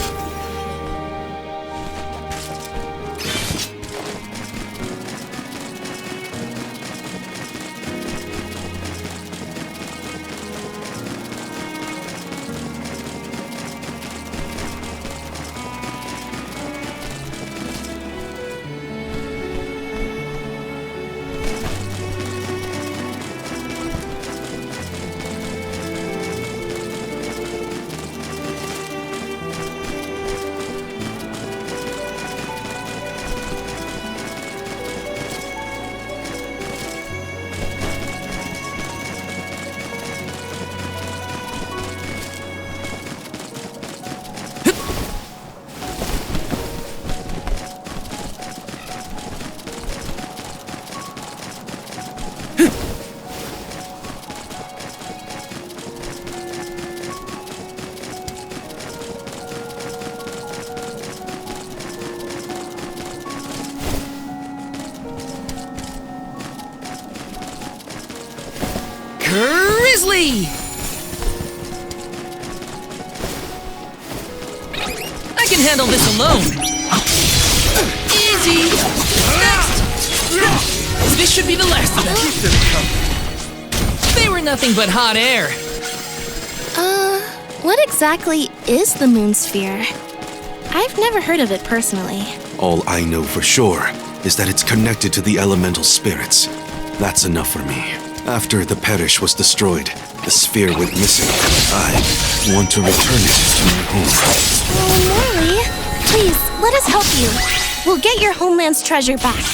Grizzly! I can handle this alone. Easy! Next! This should be the last of them. They were nothing but hot air. What exactly is the moon sphere? I've never heard of it personally. All I know for sure is that it's connected to the elemental spirits. That's enough for me. After the parish was destroyed, the sphere went missing. I want to return it to my home. Oh, Morley, please, let us help you. We'll get your homeland's treasure back.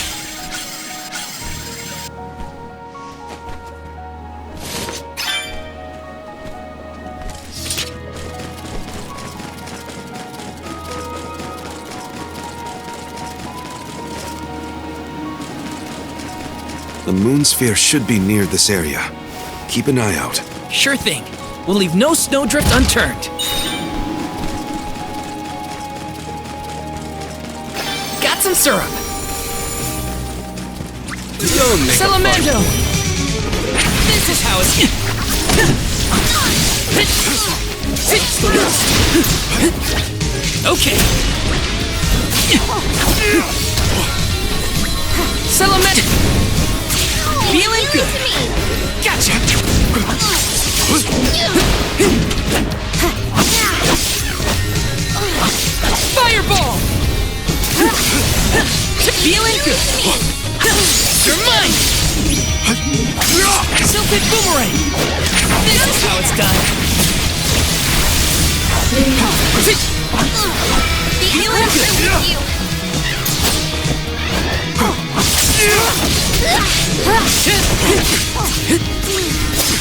The moon sphere should be near this area. Keep an eye out. Sure thing. We'll leave no snowdrift unturned. Got some syrup. Salamando! This is how it's... Okay. Salamando! Feeling good. Gotcha. Fireball. Feeling good. You're mine. Silted boomerang. This is how it's done. Feeling good.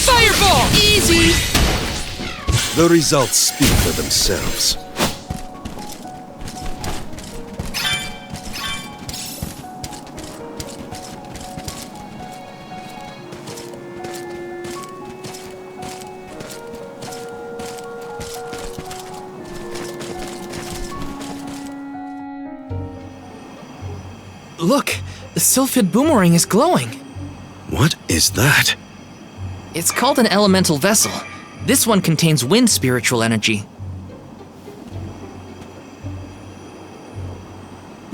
Fireball! Easy! The results speak for themselves. Look, the sylphid boomerang is glowing. What is that? It's called an elemental vessel. This one contains wind spiritual energy.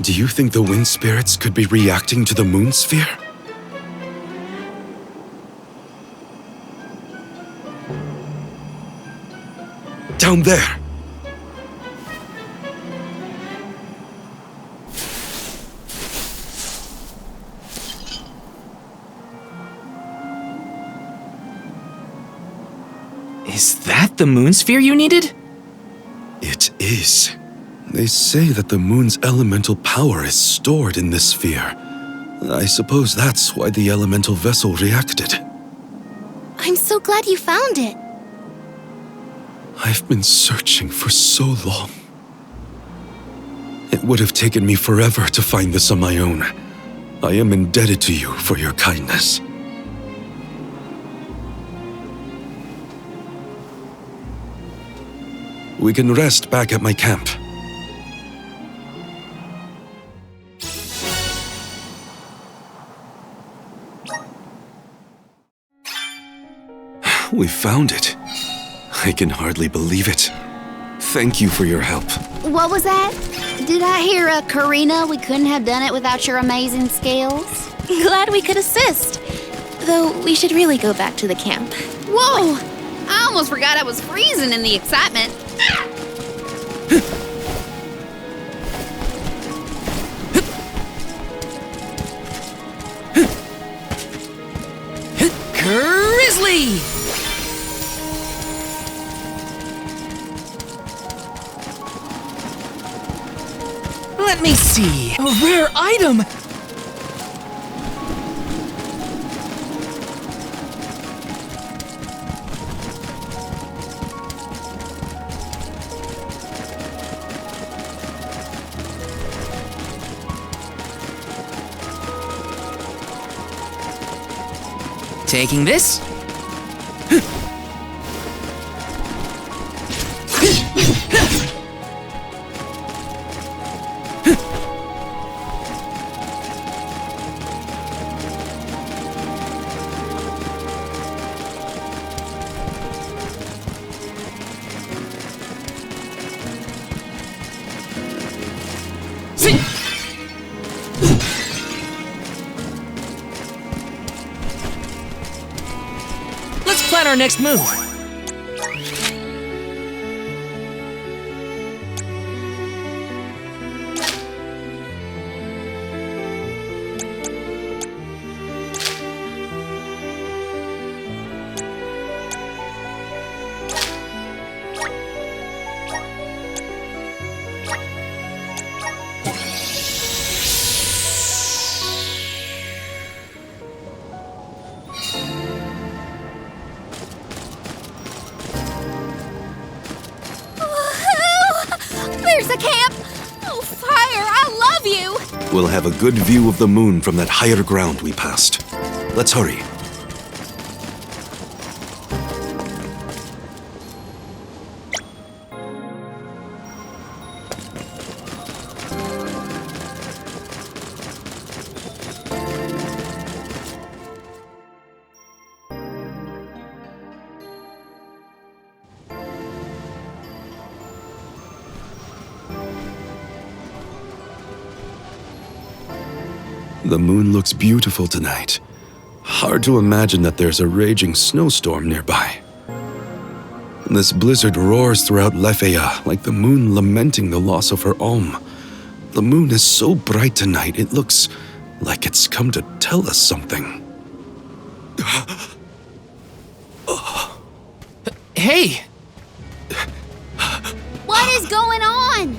Do you think the wind spirits could be reacting to the moon sphere? Down there! Is that the moon sphere you needed? It is. They say that the moon's elemental power is stored in this sphere. I suppose that's why the elemental vessel reacted. I'm so glad you found it. I've been searching for so long. It would have taken me forever to find this on my own. I am indebted to you for your kindness. We can rest back at my camp. We found it. I can hardly believe it. Thank you for your help. What was that? Did I hear Karina? We couldn't have done it without your amazing skills. Glad we could assist. Though we should really go back to the camp. Whoa! I almost forgot I was freezing in the excitement. Grizzly! Let me see. A rare item! Taking this. plan our next move? There's a camp! Oh, Fire, I love you! We'll have a good view of the moon from that higher ground we passed. Let's hurry. The moon looks beautiful tonight. Hard to imagine that there's a raging snowstorm nearby. This blizzard roars throughout Lefeya like the moon lamenting the loss of her Alm. The moon is so bright tonight, it looks like it's come to tell us something. Hey! What is going on?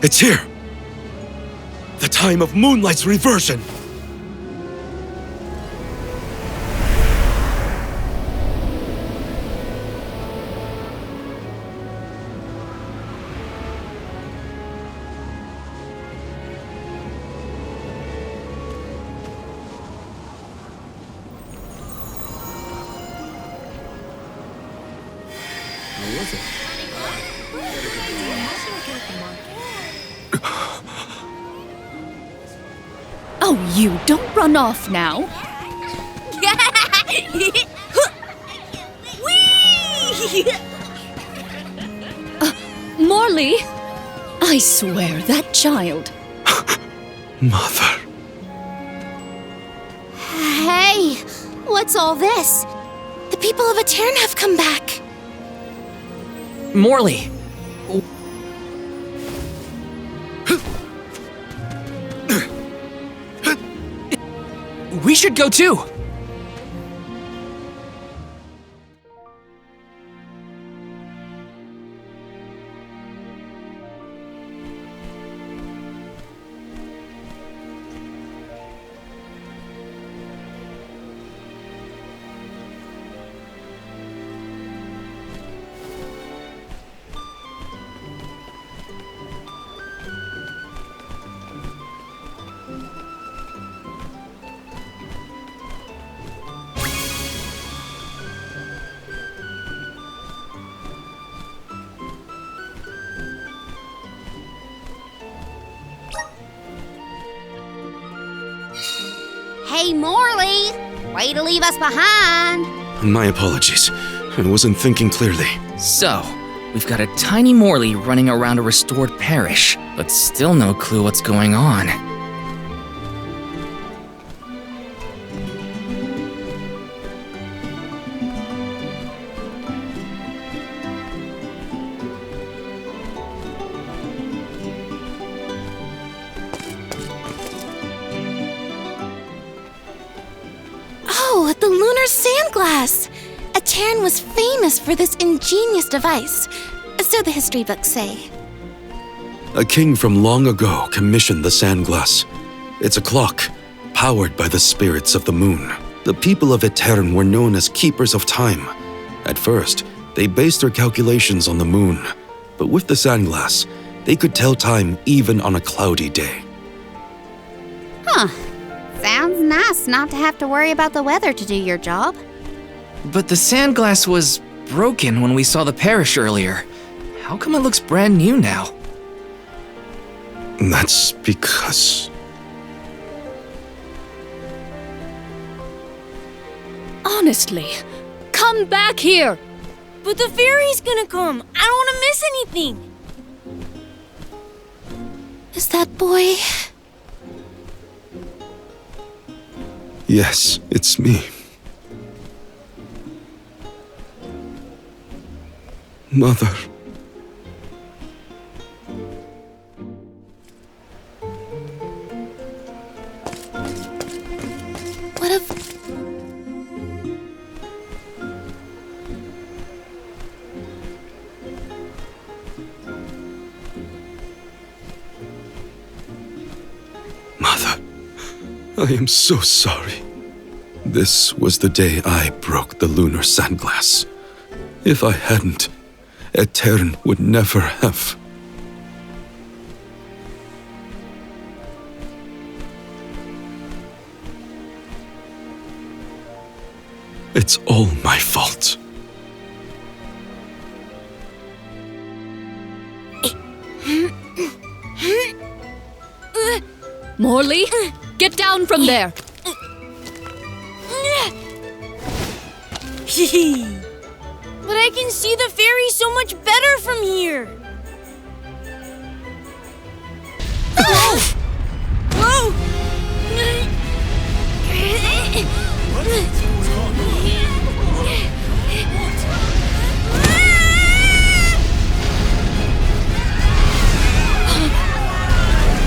It's here! The time of Moonlight's reversion! Oh, you don't run off now. Morley, I swear that child. Mother. Hey, what's all this? The people of Aetern have come back. Morley! We should go too! Hey, Morley! Way to leave us behind! My apologies. I wasn't thinking clearly. So, we've got a tiny Morley running around a restored parish, but still no clue what's going on. Oh, the lunar sandglass! Aetern was famous for this ingenious device, so the history books say. A king from long ago commissioned the sandglass. It's a clock, powered by the spirits of the moon. The people of Aetern were known as keepers of time. At first, they based their calculations on the moon, but with the sandglass, they could tell time even on a cloudy day. Huh. Sounds nice not to have to worry about the weather to do your job. But the sandglass was broken when we saw the parish earlier. How come it looks brand new now? That's because... Honestly, come back here. But the fairy's gonna come. I don't want to miss anything. Is that boy Yes, it's me. Mother. What if... Mother, I am so sorry. This was the day I broke the lunar sandglass. If I hadn't, Etern would never have. It's all my fault. Morley, get down from there. But I can see the fairy so much better from here. Whoa!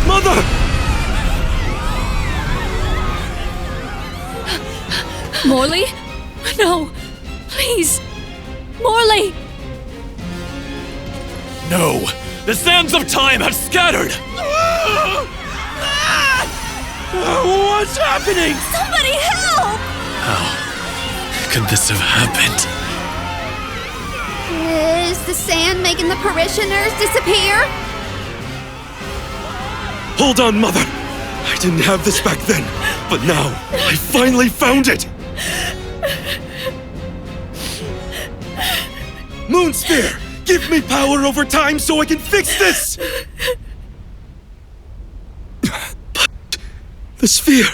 Mother! Morley? No, please. Morley! No! The sands of time have scattered! What's happening? Somebody help! How could this have happened? Is the sand making the parishioners disappear? Hold on, Mother! I didn't have this back then, but now I finally found it! Moonsphere! Give me power over time so I can fix this! But the sphere...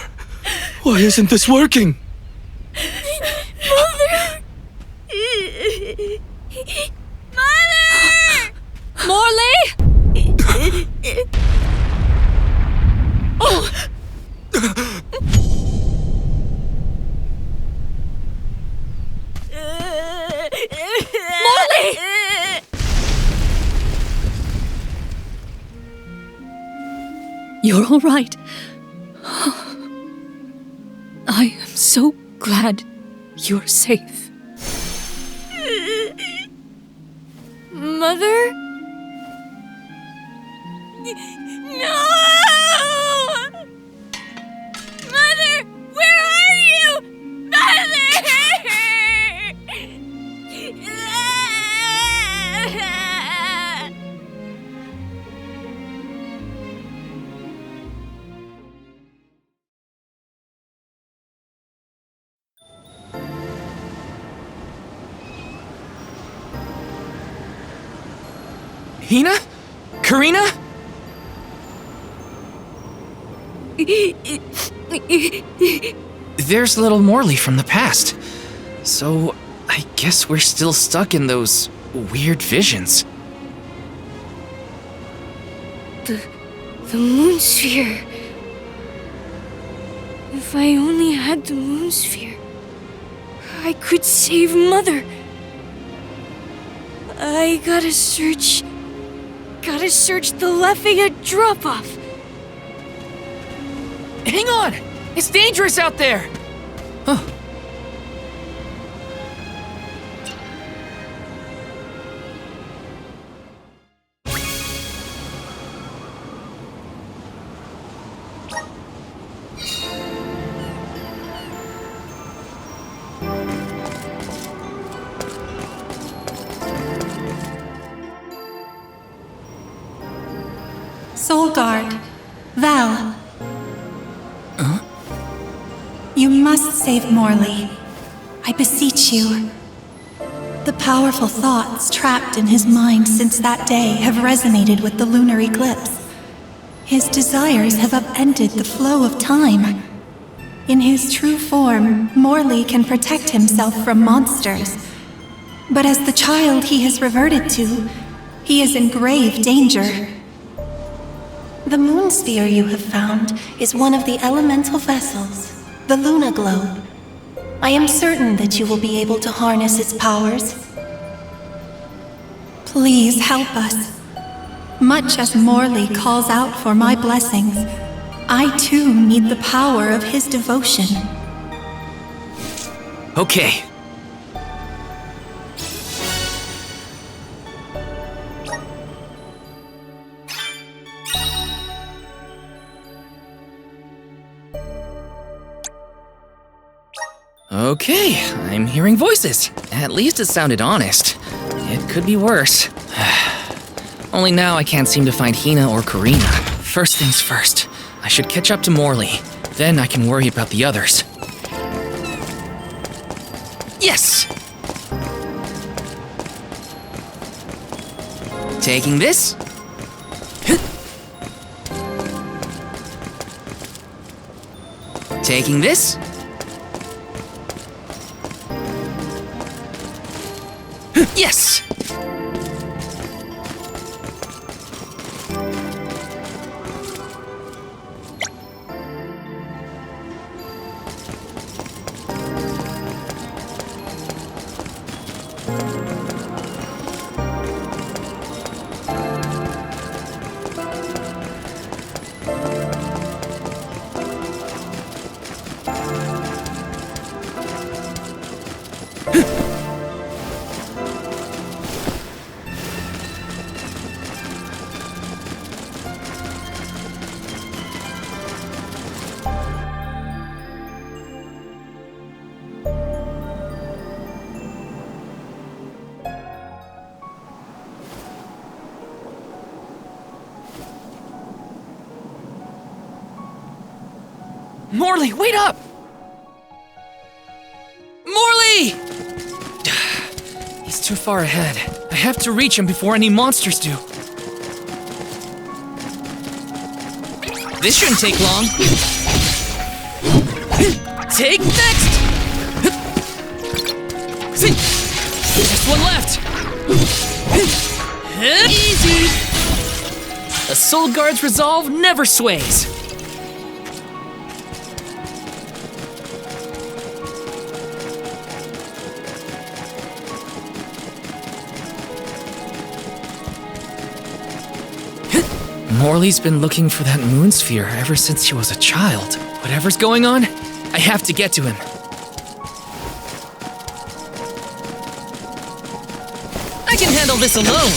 Why isn't this working? Mother! Mother! Morley! Oh! Morley! You're all right. I am so glad you're safe. Mother? No! Mother, where are you? Mother! Hinna? Karina? There's little Morley from the past. So, I guess we're still stuck in those weird visions. The moon sphere. If I only had the moon sphere, I could save Mother. I gotta search the Lafayette drop-off. Hang on! It's dangerous out there! Huh. Soulguard, Val. You must save Morley. I beseech you. The powerful thoughts trapped in his mind since that day have resonated with the lunar eclipse. His desires have upended the flow of time. In his true form, Morley can protect himself from monsters. But as the child he has reverted to, he is in grave danger. The moon sphere you have found is one of the elemental vessels. the Luna Globe. I am certain that you will be able to harness its powers. Please help us. Much as Morley calls out for my blessings, I too need the power of his devotion. Okay. Okay, I'm hearing voices. At least it sounded honest. It could be worse. Only now I can't seem to find Hinna or Karina. First things first, I should catch up to Morley. Then I can worry about the others. Yes! Taking this. Taking this. Yes! Morley, wait up! Morley! He's too far ahead. I have to reach him before any monsters do. This shouldn't take long. Take next! Just one left. Easy! A Soul Guard's resolve never sways. Morley's been looking for that moon sphere ever since he was a child. Whatever's going on, I have to get to him. I can handle this alone.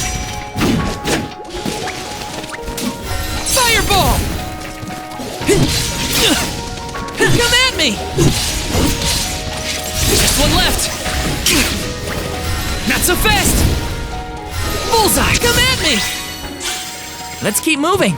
Fireball! Come at me! Just one left. Not so fast! Bullseye, come at me! Let's keep moving.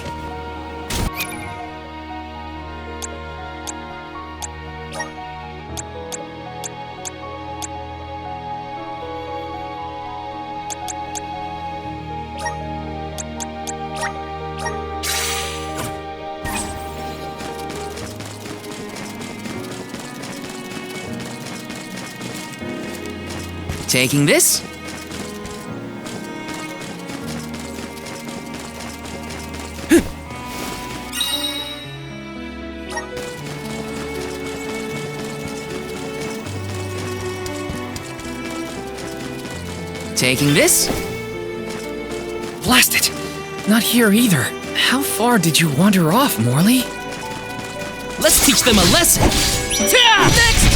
Taking this. Taking this. Blast it! Not here either. How far did you wander off, Morley? Let's teach them a lesson! Next!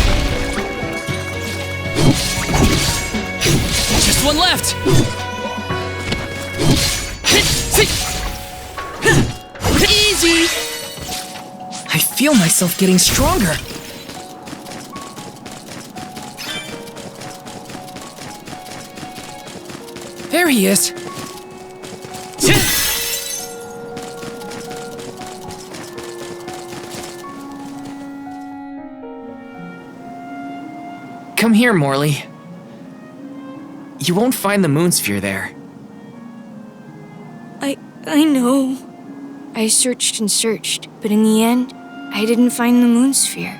Just one left! Easy! I feel myself getting stronger. There he is. Come here, Morley. You won't find the moon sphere there. I know. I searched and searched, but in the end, I didn't find the moon sphere.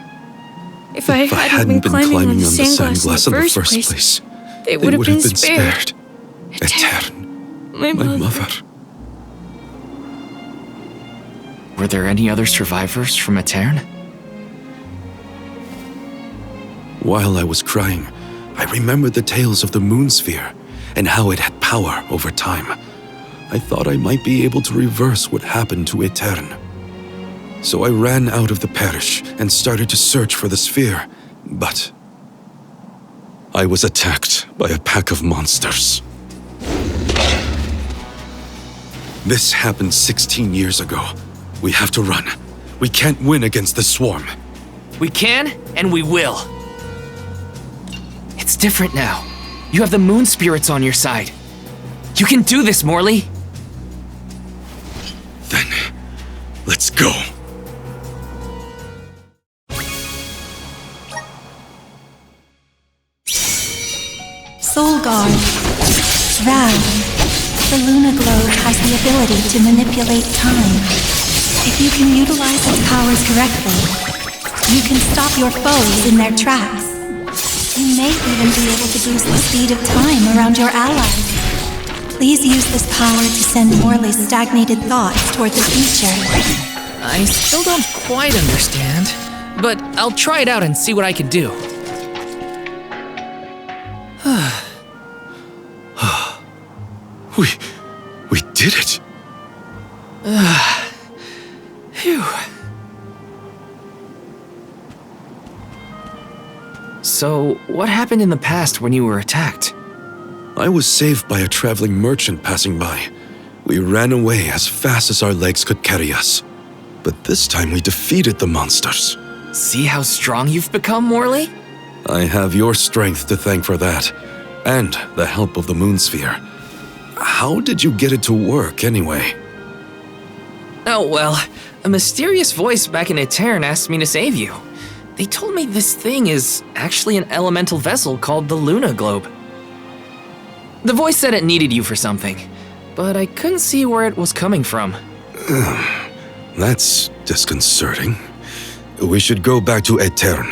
If I hadn't been climbing on the sandglass in the first place, they would have been spared. Etern, My mother. Were there any other survivors from Etern? While I was crying, I remembered the tales of the moon sphere and how it had power over time. I thought I might be able to reverse what happened to Aetern. So I ran out of the parish and started to search for the sphere, but I was attacked by a pack of monsters. This happened 16 years ago. We have to run. We can't win against the swarm. We can, and we will. It's different now. You have the moon spirits on your side. You can do this, Morley. Then, let's go. Solguard. Val. The Luna Globe has the ability to manipulate time. If you can utilize its powers correctly, you can stop your foes in their tracks. You may even be able to boost the speed of time around your allies. Please use this power to send Morley's stagnated thoughts toward the future. I still don't quite understand, but I'll try it out and see what I can do. We did it! Phew. So, what happened in the past when you were attacked? I was saved by a traveling merchant passing by. We ran away as fast as our legs could carry us. But this time we defeated the monsters. See how strong you've become, Morley? I have your strength to thank for that, and the help of the moon sphere. How did you get it to work, anyway? Oh, well, a mysterious voice back in Aetern asked me to save you. They told me this thing is actually an elemental vessel called the Luna Globe. The voice said it needed you for something, but I couldn't see where it was coming from. That's disconcerting. We should go back to Aetern.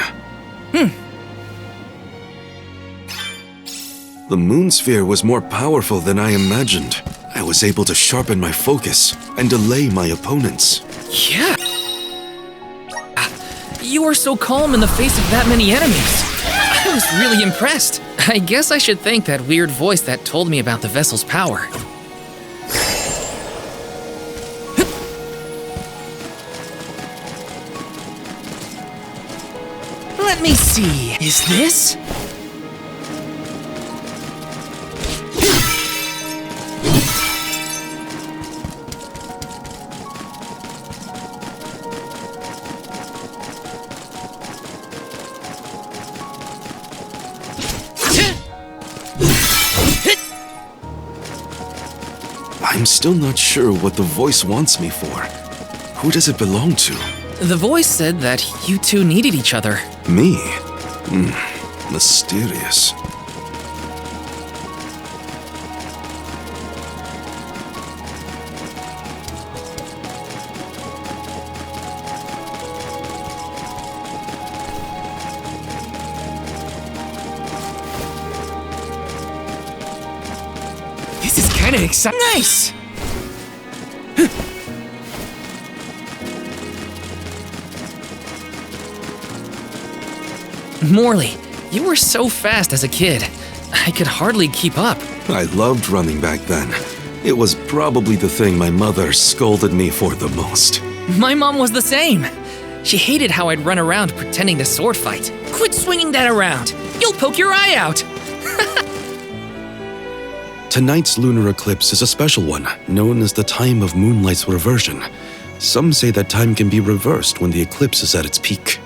The moon sphere was more powerful than I imagined. I was able to sharpen my focus and delay my opponents. Yeah. You were so calm in the face of that many enemies. I was really impressed. I guess I should thank that weird voice that told me about the vessel's power. Let me see. Is this? I'm still not sure what the voice wants me for. Who does it belong to? The voice said that you two needed each other. Me? Mysterious. This is kind of exciting. Nice! Morley, you were so fast as a kid. I could hardly keep up. I loved running back then. It was probably the thing my mother scolded me for the most. My mom was the same. She hated how I'd run around pretending to sword fight. Quit swinging that around. You'll poke your eye out. Tonight's lunar eclipse is a special one, known as the time of moonlight's reversion. Some say that time can be reversed when the eclipse is at its peak.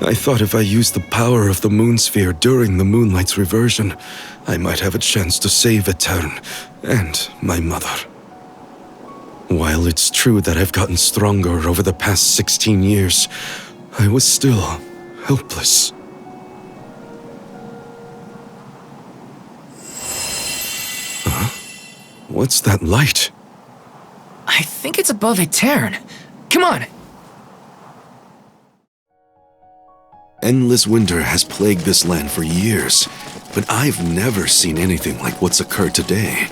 I thought if I used the power of the moon sphere during the moonlight's reversion, I might have a chance to save Aetern and my mother. While it's true that I've gotten stronger over the past 16 years, I was still helpless. Huh? What's that light? I think it's above Aetern. Come on. Endless winter has plagued this land for years, but I've never seen anything like what's occurred today.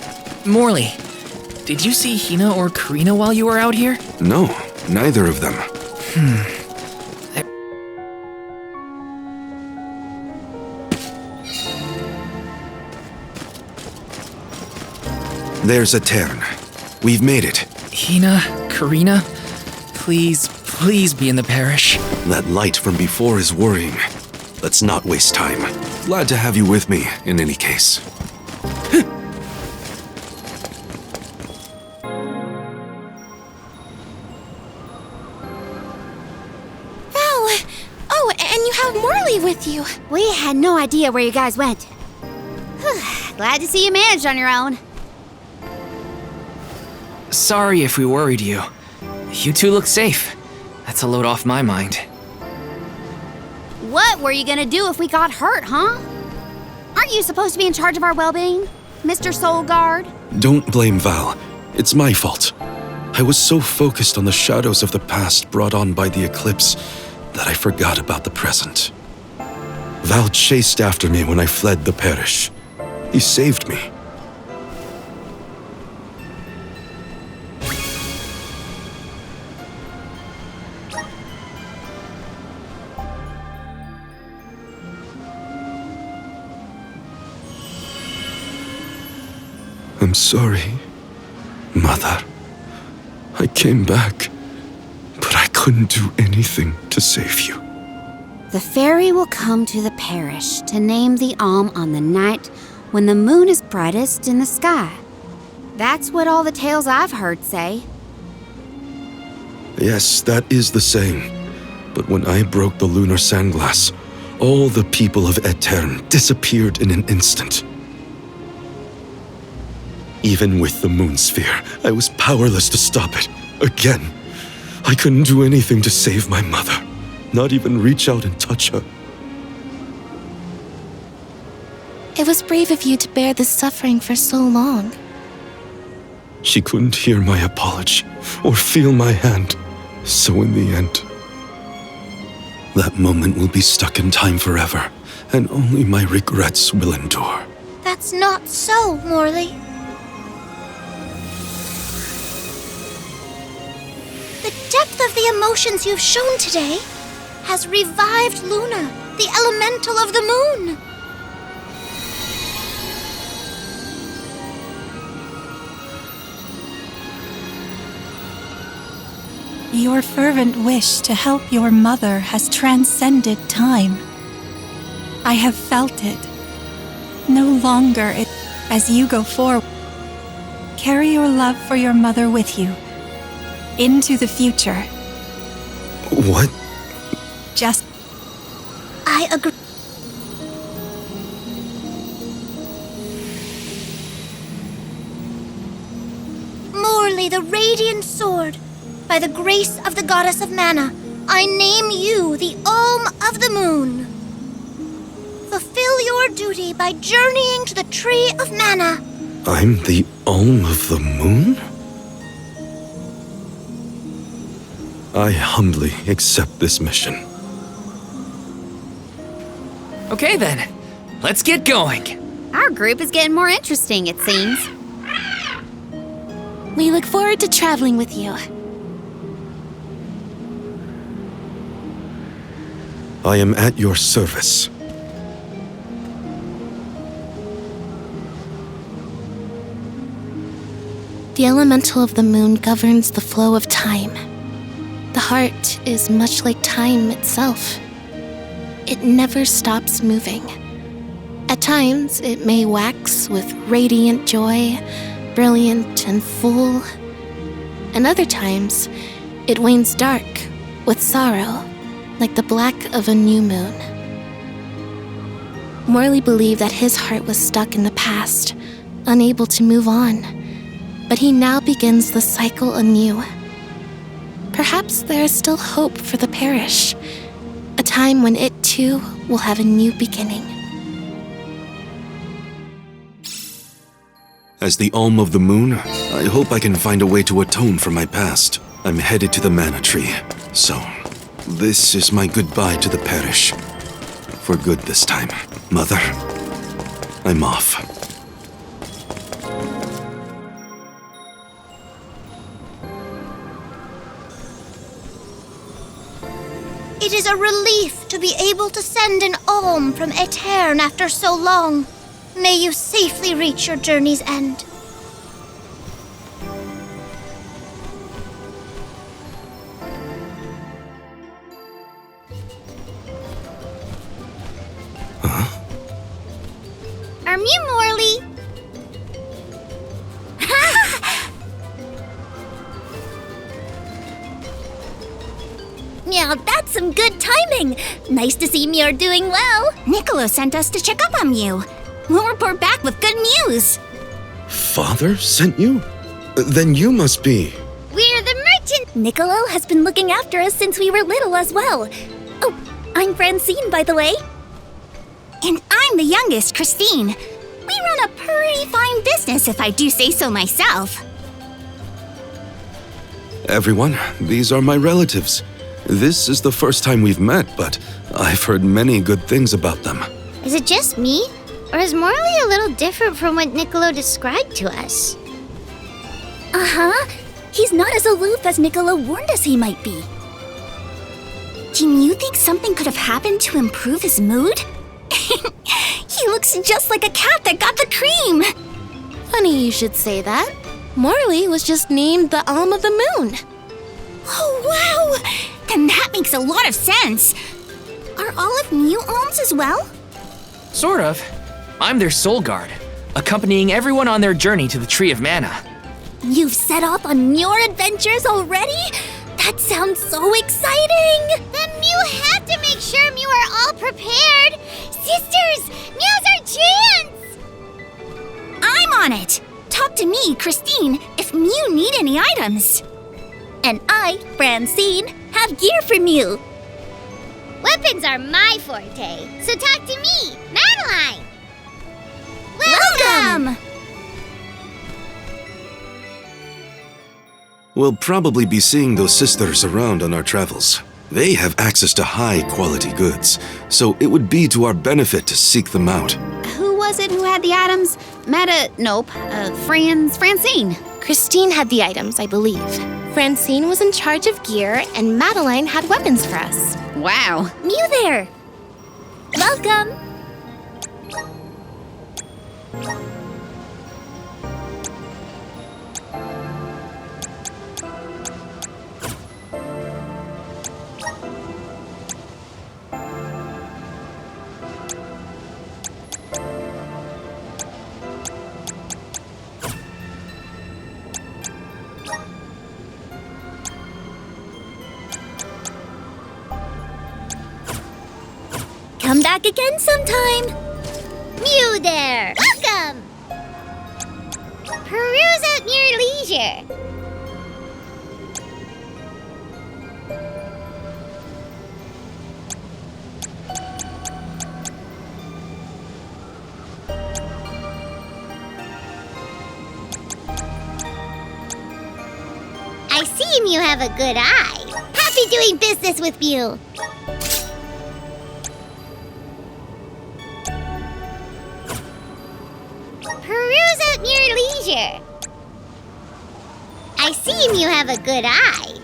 Morley, did you see Hinna or Karina while you were out here? No, neither of them. There's Etern. We've made it. Hinna, Karina, please be in the parish. That light from before is worrying. Let's not waste time. Glad to have you with me, in any case. Oh, and you have Morley with you. We had no idea where you guys went. Glad to see you managed on your own. Sorry if we worried you. You two look safe. That's a load off my mind. What were you gonna do if we got hurt, huh? Aren't you supposed to be in charge of our well-being, Mr. Soul Guard? Don't blame Val. It's my fault. I was so focused on the shadows of the past brought on by the eclipse that I forgot about the present. Val chased after me when I fled the parish. He saved me. I'm sorry, Mother. I came back, but I couldn't do anything to save you. The fairy will come to the parish to name the Alm on the night when the moon is brightest in the sky. That's what all the tales I've heard say. Yes, that is the saying. But when I broke the lunar sandglass, all the people of Etern disappeared in an instant. Even with the moon sphere, I was powerless to stop it. Again, I couldn't do anything to save my mother. Not even reach out and touch her. It was brave of you to bear this suffering for so long. She couldn't hear my apology or feel my hand. So in the end, that moment will be stuck in time forever, and only my regrets will endure. That's not so, Morley. The depth of the emotions you've shown today has revived Luna, the elemental of the moon. Your fervent wish to help your mother has transcended time. I have felt it. No longer as you go forward. Carry your love for your mother with you. Into the future. What? Just... I agree. Morley, the radiant sword. By the grace of the goddess of mana, I name you the Alm of the Moon. Fulfill your duty by journeying to the Tree of Mana. I'm the Alm of the Moon? I humbly accept this mission. Okay then, let's get going. Our group is getting more interesting, it seems. We look forward to traveling with you. I am at your service. The elemental of the moon governs the flow of time. The heart is much like time itself. It never stops moving. At times, it may wax with radiant joy, brilliant and full. And other times, it wanes dark with sorrow, like the black of a new moon. Morley believed that his heart was stuck in the past, unable to move on, but he now begins the cycle anew. Perhaps there is still hope for the parish, a time when it too will have a new beginning. As the Alm of the Moon, I hope I can find a way to atone for my past. I'm headed to the Mana Tree, so this is my goodbye to the parish. For good this time. Mother, I'm off. It is a relief to be able to send an alm from Etern after so long. May you safely reach your journey's end. Yeah, that's some good timing. Nice to see you're doing well. Niccolo sent us to check up on you. We'll report back with good news. Father sent you? Then you must be... We're the merchant. Niccolo has been looking after us since we were little as well. Oh, I'm Francine, by the way. And I'm the youngest, Christine. We run a pretty fine business, if I do say so myself. Everyone, these are my relatives. This is the first time we've met, but I've heard many good things about them. Is it just me? Or is Morley a little different from what Niccolo described to us? Uh-huh. He's not as aloof as Niccolo warned us he might be. Do you think something could have happened to improve his mood? He looks just like a cat that got the cream. Funny you should say that. Morley was just named the Alm of the Moon. Oh, wow! Then that makes a lot of sense. Are all of you alms as well? Sort of. I'm their soul guard, accompanying everyone on their journey to the Tree of Mana. You've set off on your adventures already? That sounds so exciting! Then you have to make sure you are all prepared! Sisters, now's our chance! I'm on it! Talk to me, Christine, if you need any items. And I, Francine, have gear for Mew. Weapons are my forte, so talk to me, Madeline! Welcome! We'll probably be seeing those sisters around on our travels. They have access to high-quality goods, so it would be to our benefit to seek them out. Who was it who had the items? Francine. Christine had the items, I believe. Francine was in charge of gear, and Madeline had weapons for us. Wow. Mew there! Welcome! Come back again sometime. Mew there. Welcome. Peruse at your leisure. I see you have a good eye. Happy doing business with you. Peruse at your leisure. I see you have a good eye.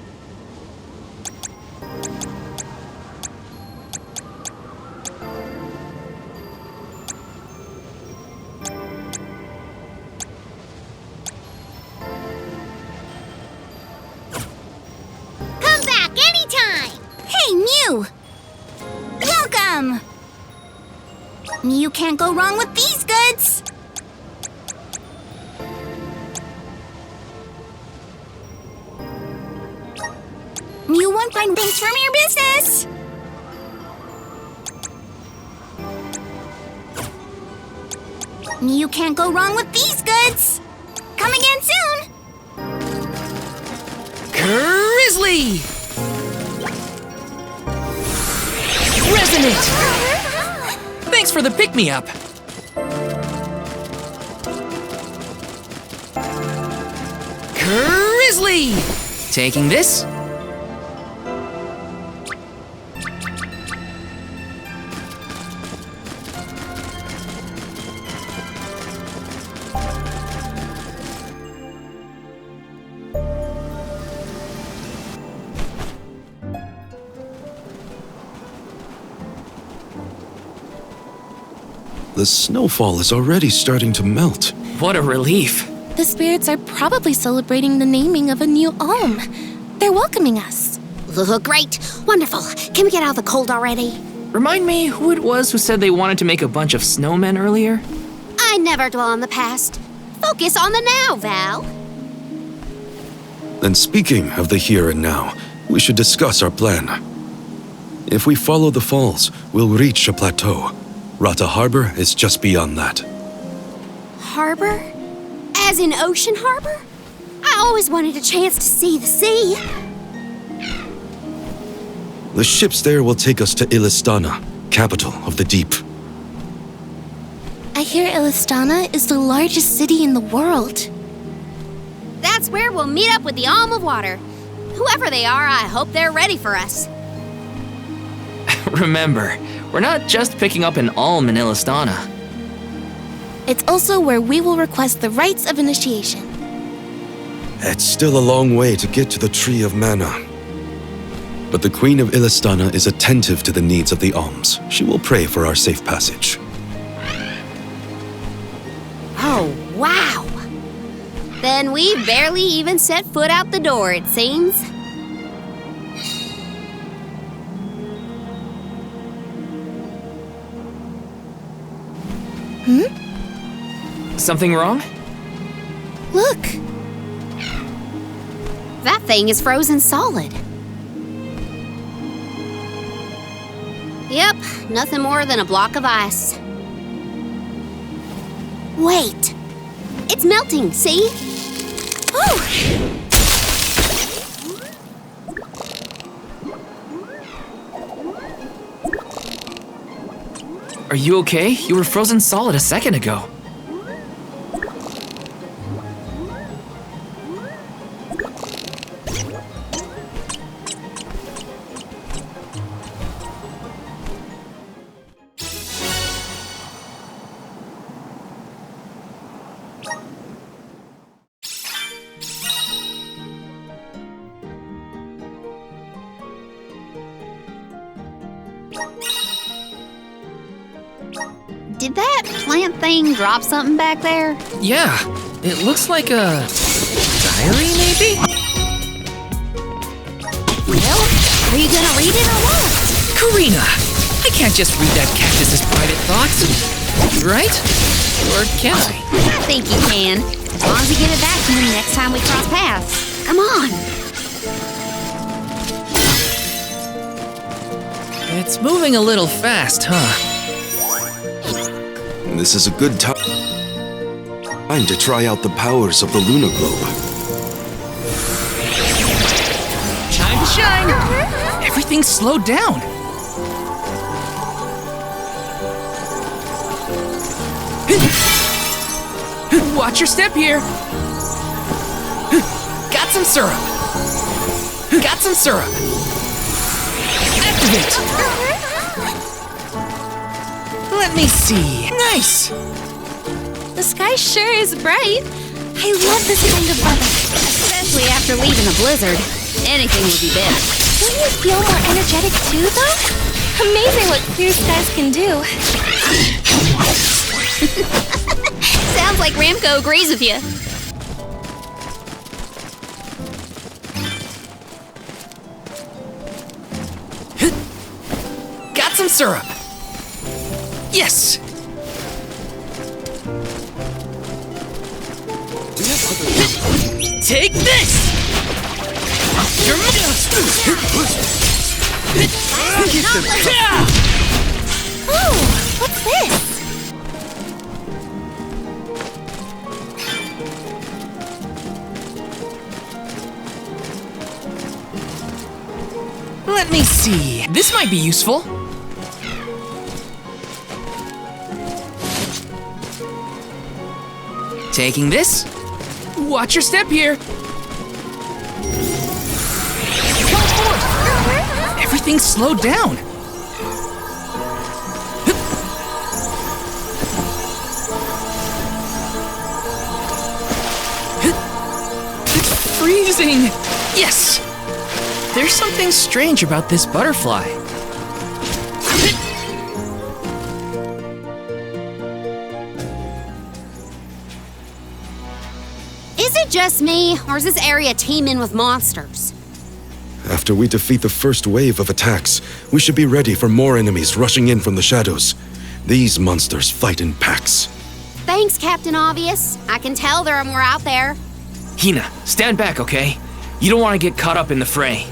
Come back anytime. Hey, Mew! Welcome! You can't go wrong with these goods. You won't find things from your business. You can't go wrong with these goods. Come again soon. Grizzly! Resonate! Thanks for the pick-me-up. Grizzly! Taking this? The snowfall is already starting to melt. What a relief. The spirits are probably celebrating the naming of a new Alm. They're welcoming us. Great. Wonderful. Can we get out of the cold already? Remind me who it was who said they wanted to make a bunch of snowmen earlier? I never dwell on the past. Focus on the now, Val. And speaking of the here and now, we should discuss our plan. If we follow the falls, we'll reach a plateau. Rata Harbor is just beyond that. Harbor? As in Ocean Harbor? I always wanted a chance to see the sea. The ships there will take us to Illistana, capital of the deep. I hear Illistana is the largest city in the world. That's where we'll meet up with the Alm of Water. Whoever they are, I hope they're ready for us. Remember, we're not just picking up an alm in Illistana. It's also where we will request the rites of initiation. It's still a long way to get to the Tree of Mana. But the Queen of Illistana is attentive to the needs of the alms. She will pray for our safe passage. Oh, wow! Then we barely even set foot out the door, it seems. Something wrong? Look! That thing is frozen solid. Yep, nothing more than a block of ice. Wait! It's melting, see? Oh! Are you okay? You were frozen solid a second ago. Did that plant thing drop something back there? Yeah, it looks like a diary, maybe? Well, are you gonna read it or what? Karina, I can't just read that cactus's private thoughts, right? Or can I? I think you can, as long as you give it back to him next time we cross paths. Come on. It's moving a little fast, huh? This is a good time to try out the powers of the Luna Globe. Time to shine! Everything's slowed down. Watch your step here. Got some syrup. Got some syrup. Activate. Let me see. Nice. The sky sure is bright. I love this kind of weather. Especially after leaving a blizzard. Anything would be better. Don't you feel more energetic too, though? Amazing what clear skies can do. Sounds like Ramco agrees with you. Got some syrup. Yes! Take this! You're Oh, what's this? Let me see. This might be useful. Taking this. Watch your step here. Come forth. Everything's slowed down. It's freezing. Yes. There's something strange about this butterfly. Is it just me, or is this area teeming with monsters? After we defeat the first wave of attacks, we should be ready for more enemies rushing in from the shadows. These monsters fight in packs. Thanks, Captain Obvious. I can tell there are more out there. Hinna, stand back, okay? You don't want to get caught up in the fray.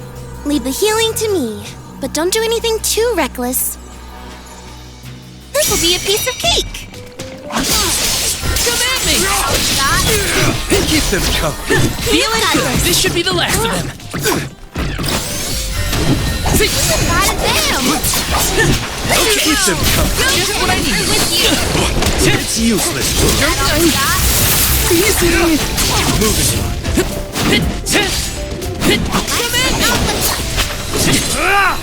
Leave the healing to me. but don't do anything too reckless. This will be a piece of cake. Come at me! Keep them coming. Feeling good. This should be the last of them. See? Got it down. Keep them coming. Just what I need. I'm with you. It's useless. Easy. Moving on. Come at me!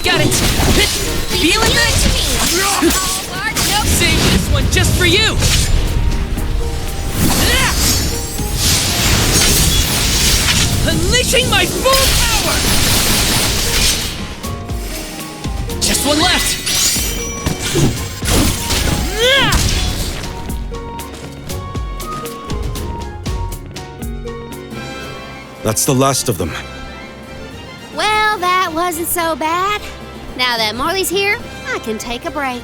Got it. Feeling it? Save this one just for you. Unleashing my full power! Just one left! That's the last of them. Well, that wasn't so bad. Now that Morley's here, I can take a break.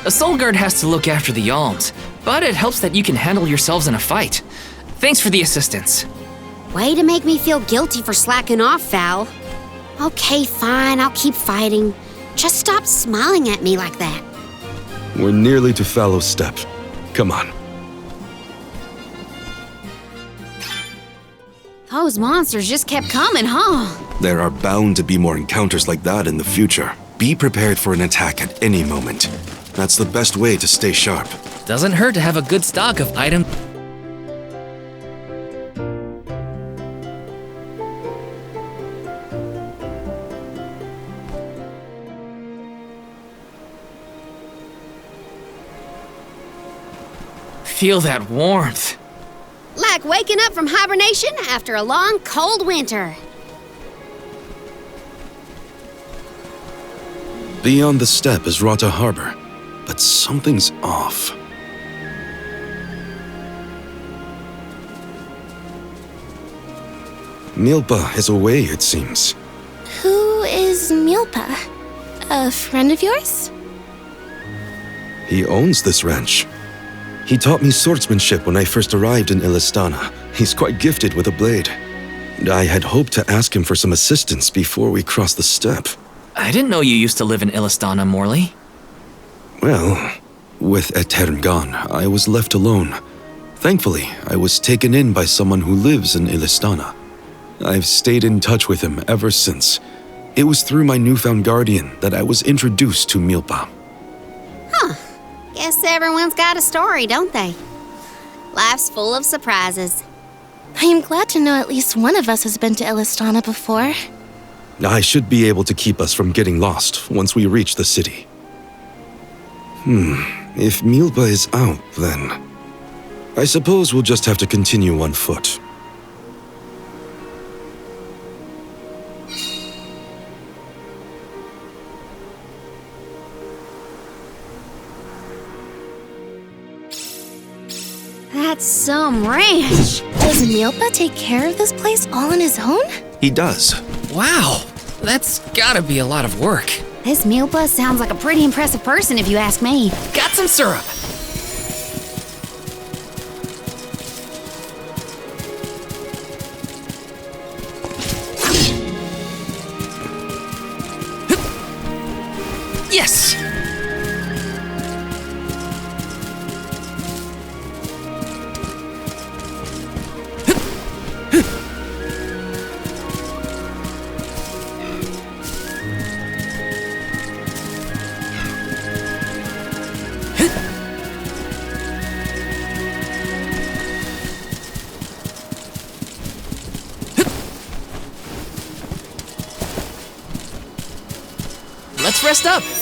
A soul guard has to look after the alms, but it helps that you can handle yourselves in a fight. Thanks for the assistance. Way to make me feel guilty for slacking off, Val. Okay, fine, I'll keep fighting. Just stop smiling at me like that. We're nearly to Fallow's Step. Come on. Those monsters just kept coming, huh? There are bound to be more encounters like that in the future. Be prepared for an attack at any moment. That's the best way to stay sharp. Doesn't hurt to have a good stock of items. Feel that warmth. Like waking up from hibernation after a long, cold winter. Beyond the steppe is Rata Harbor, but something's off. Milpa is away, it seems. Who is Milpa? A friend of yours? He owns this ranch. He taught me swordsmanship when I first arrived in Illistana. He's quite gifted with a blade. I had hoped to ask him for some assistance before we crossed the steppe. I didn't know you used to live in Illistana, Morley. Well, with Etern gone, I was left alone. Thankfully, I was taken in by someone who lives in Illistana. I've stayed in touch with him ever since. It was through my newfound guardian that I was introduced to Milpa. Huh. Guess everyone's got a story, don't they? Life's full of surprises. I am glad to know at least one of us has been to Illistana before. I should be able to keep us from getting lost once we reach the city. If Milpa is out, then I suppose we'll just have to continue on foot. That's some ranch. Does Milpa take care of this place all on his own? He does. Wow, that's gotta be a lot of work. This Milpa sounds like a pretty impressive person if you ask me. Got some syrup. Yes! Let's rest up.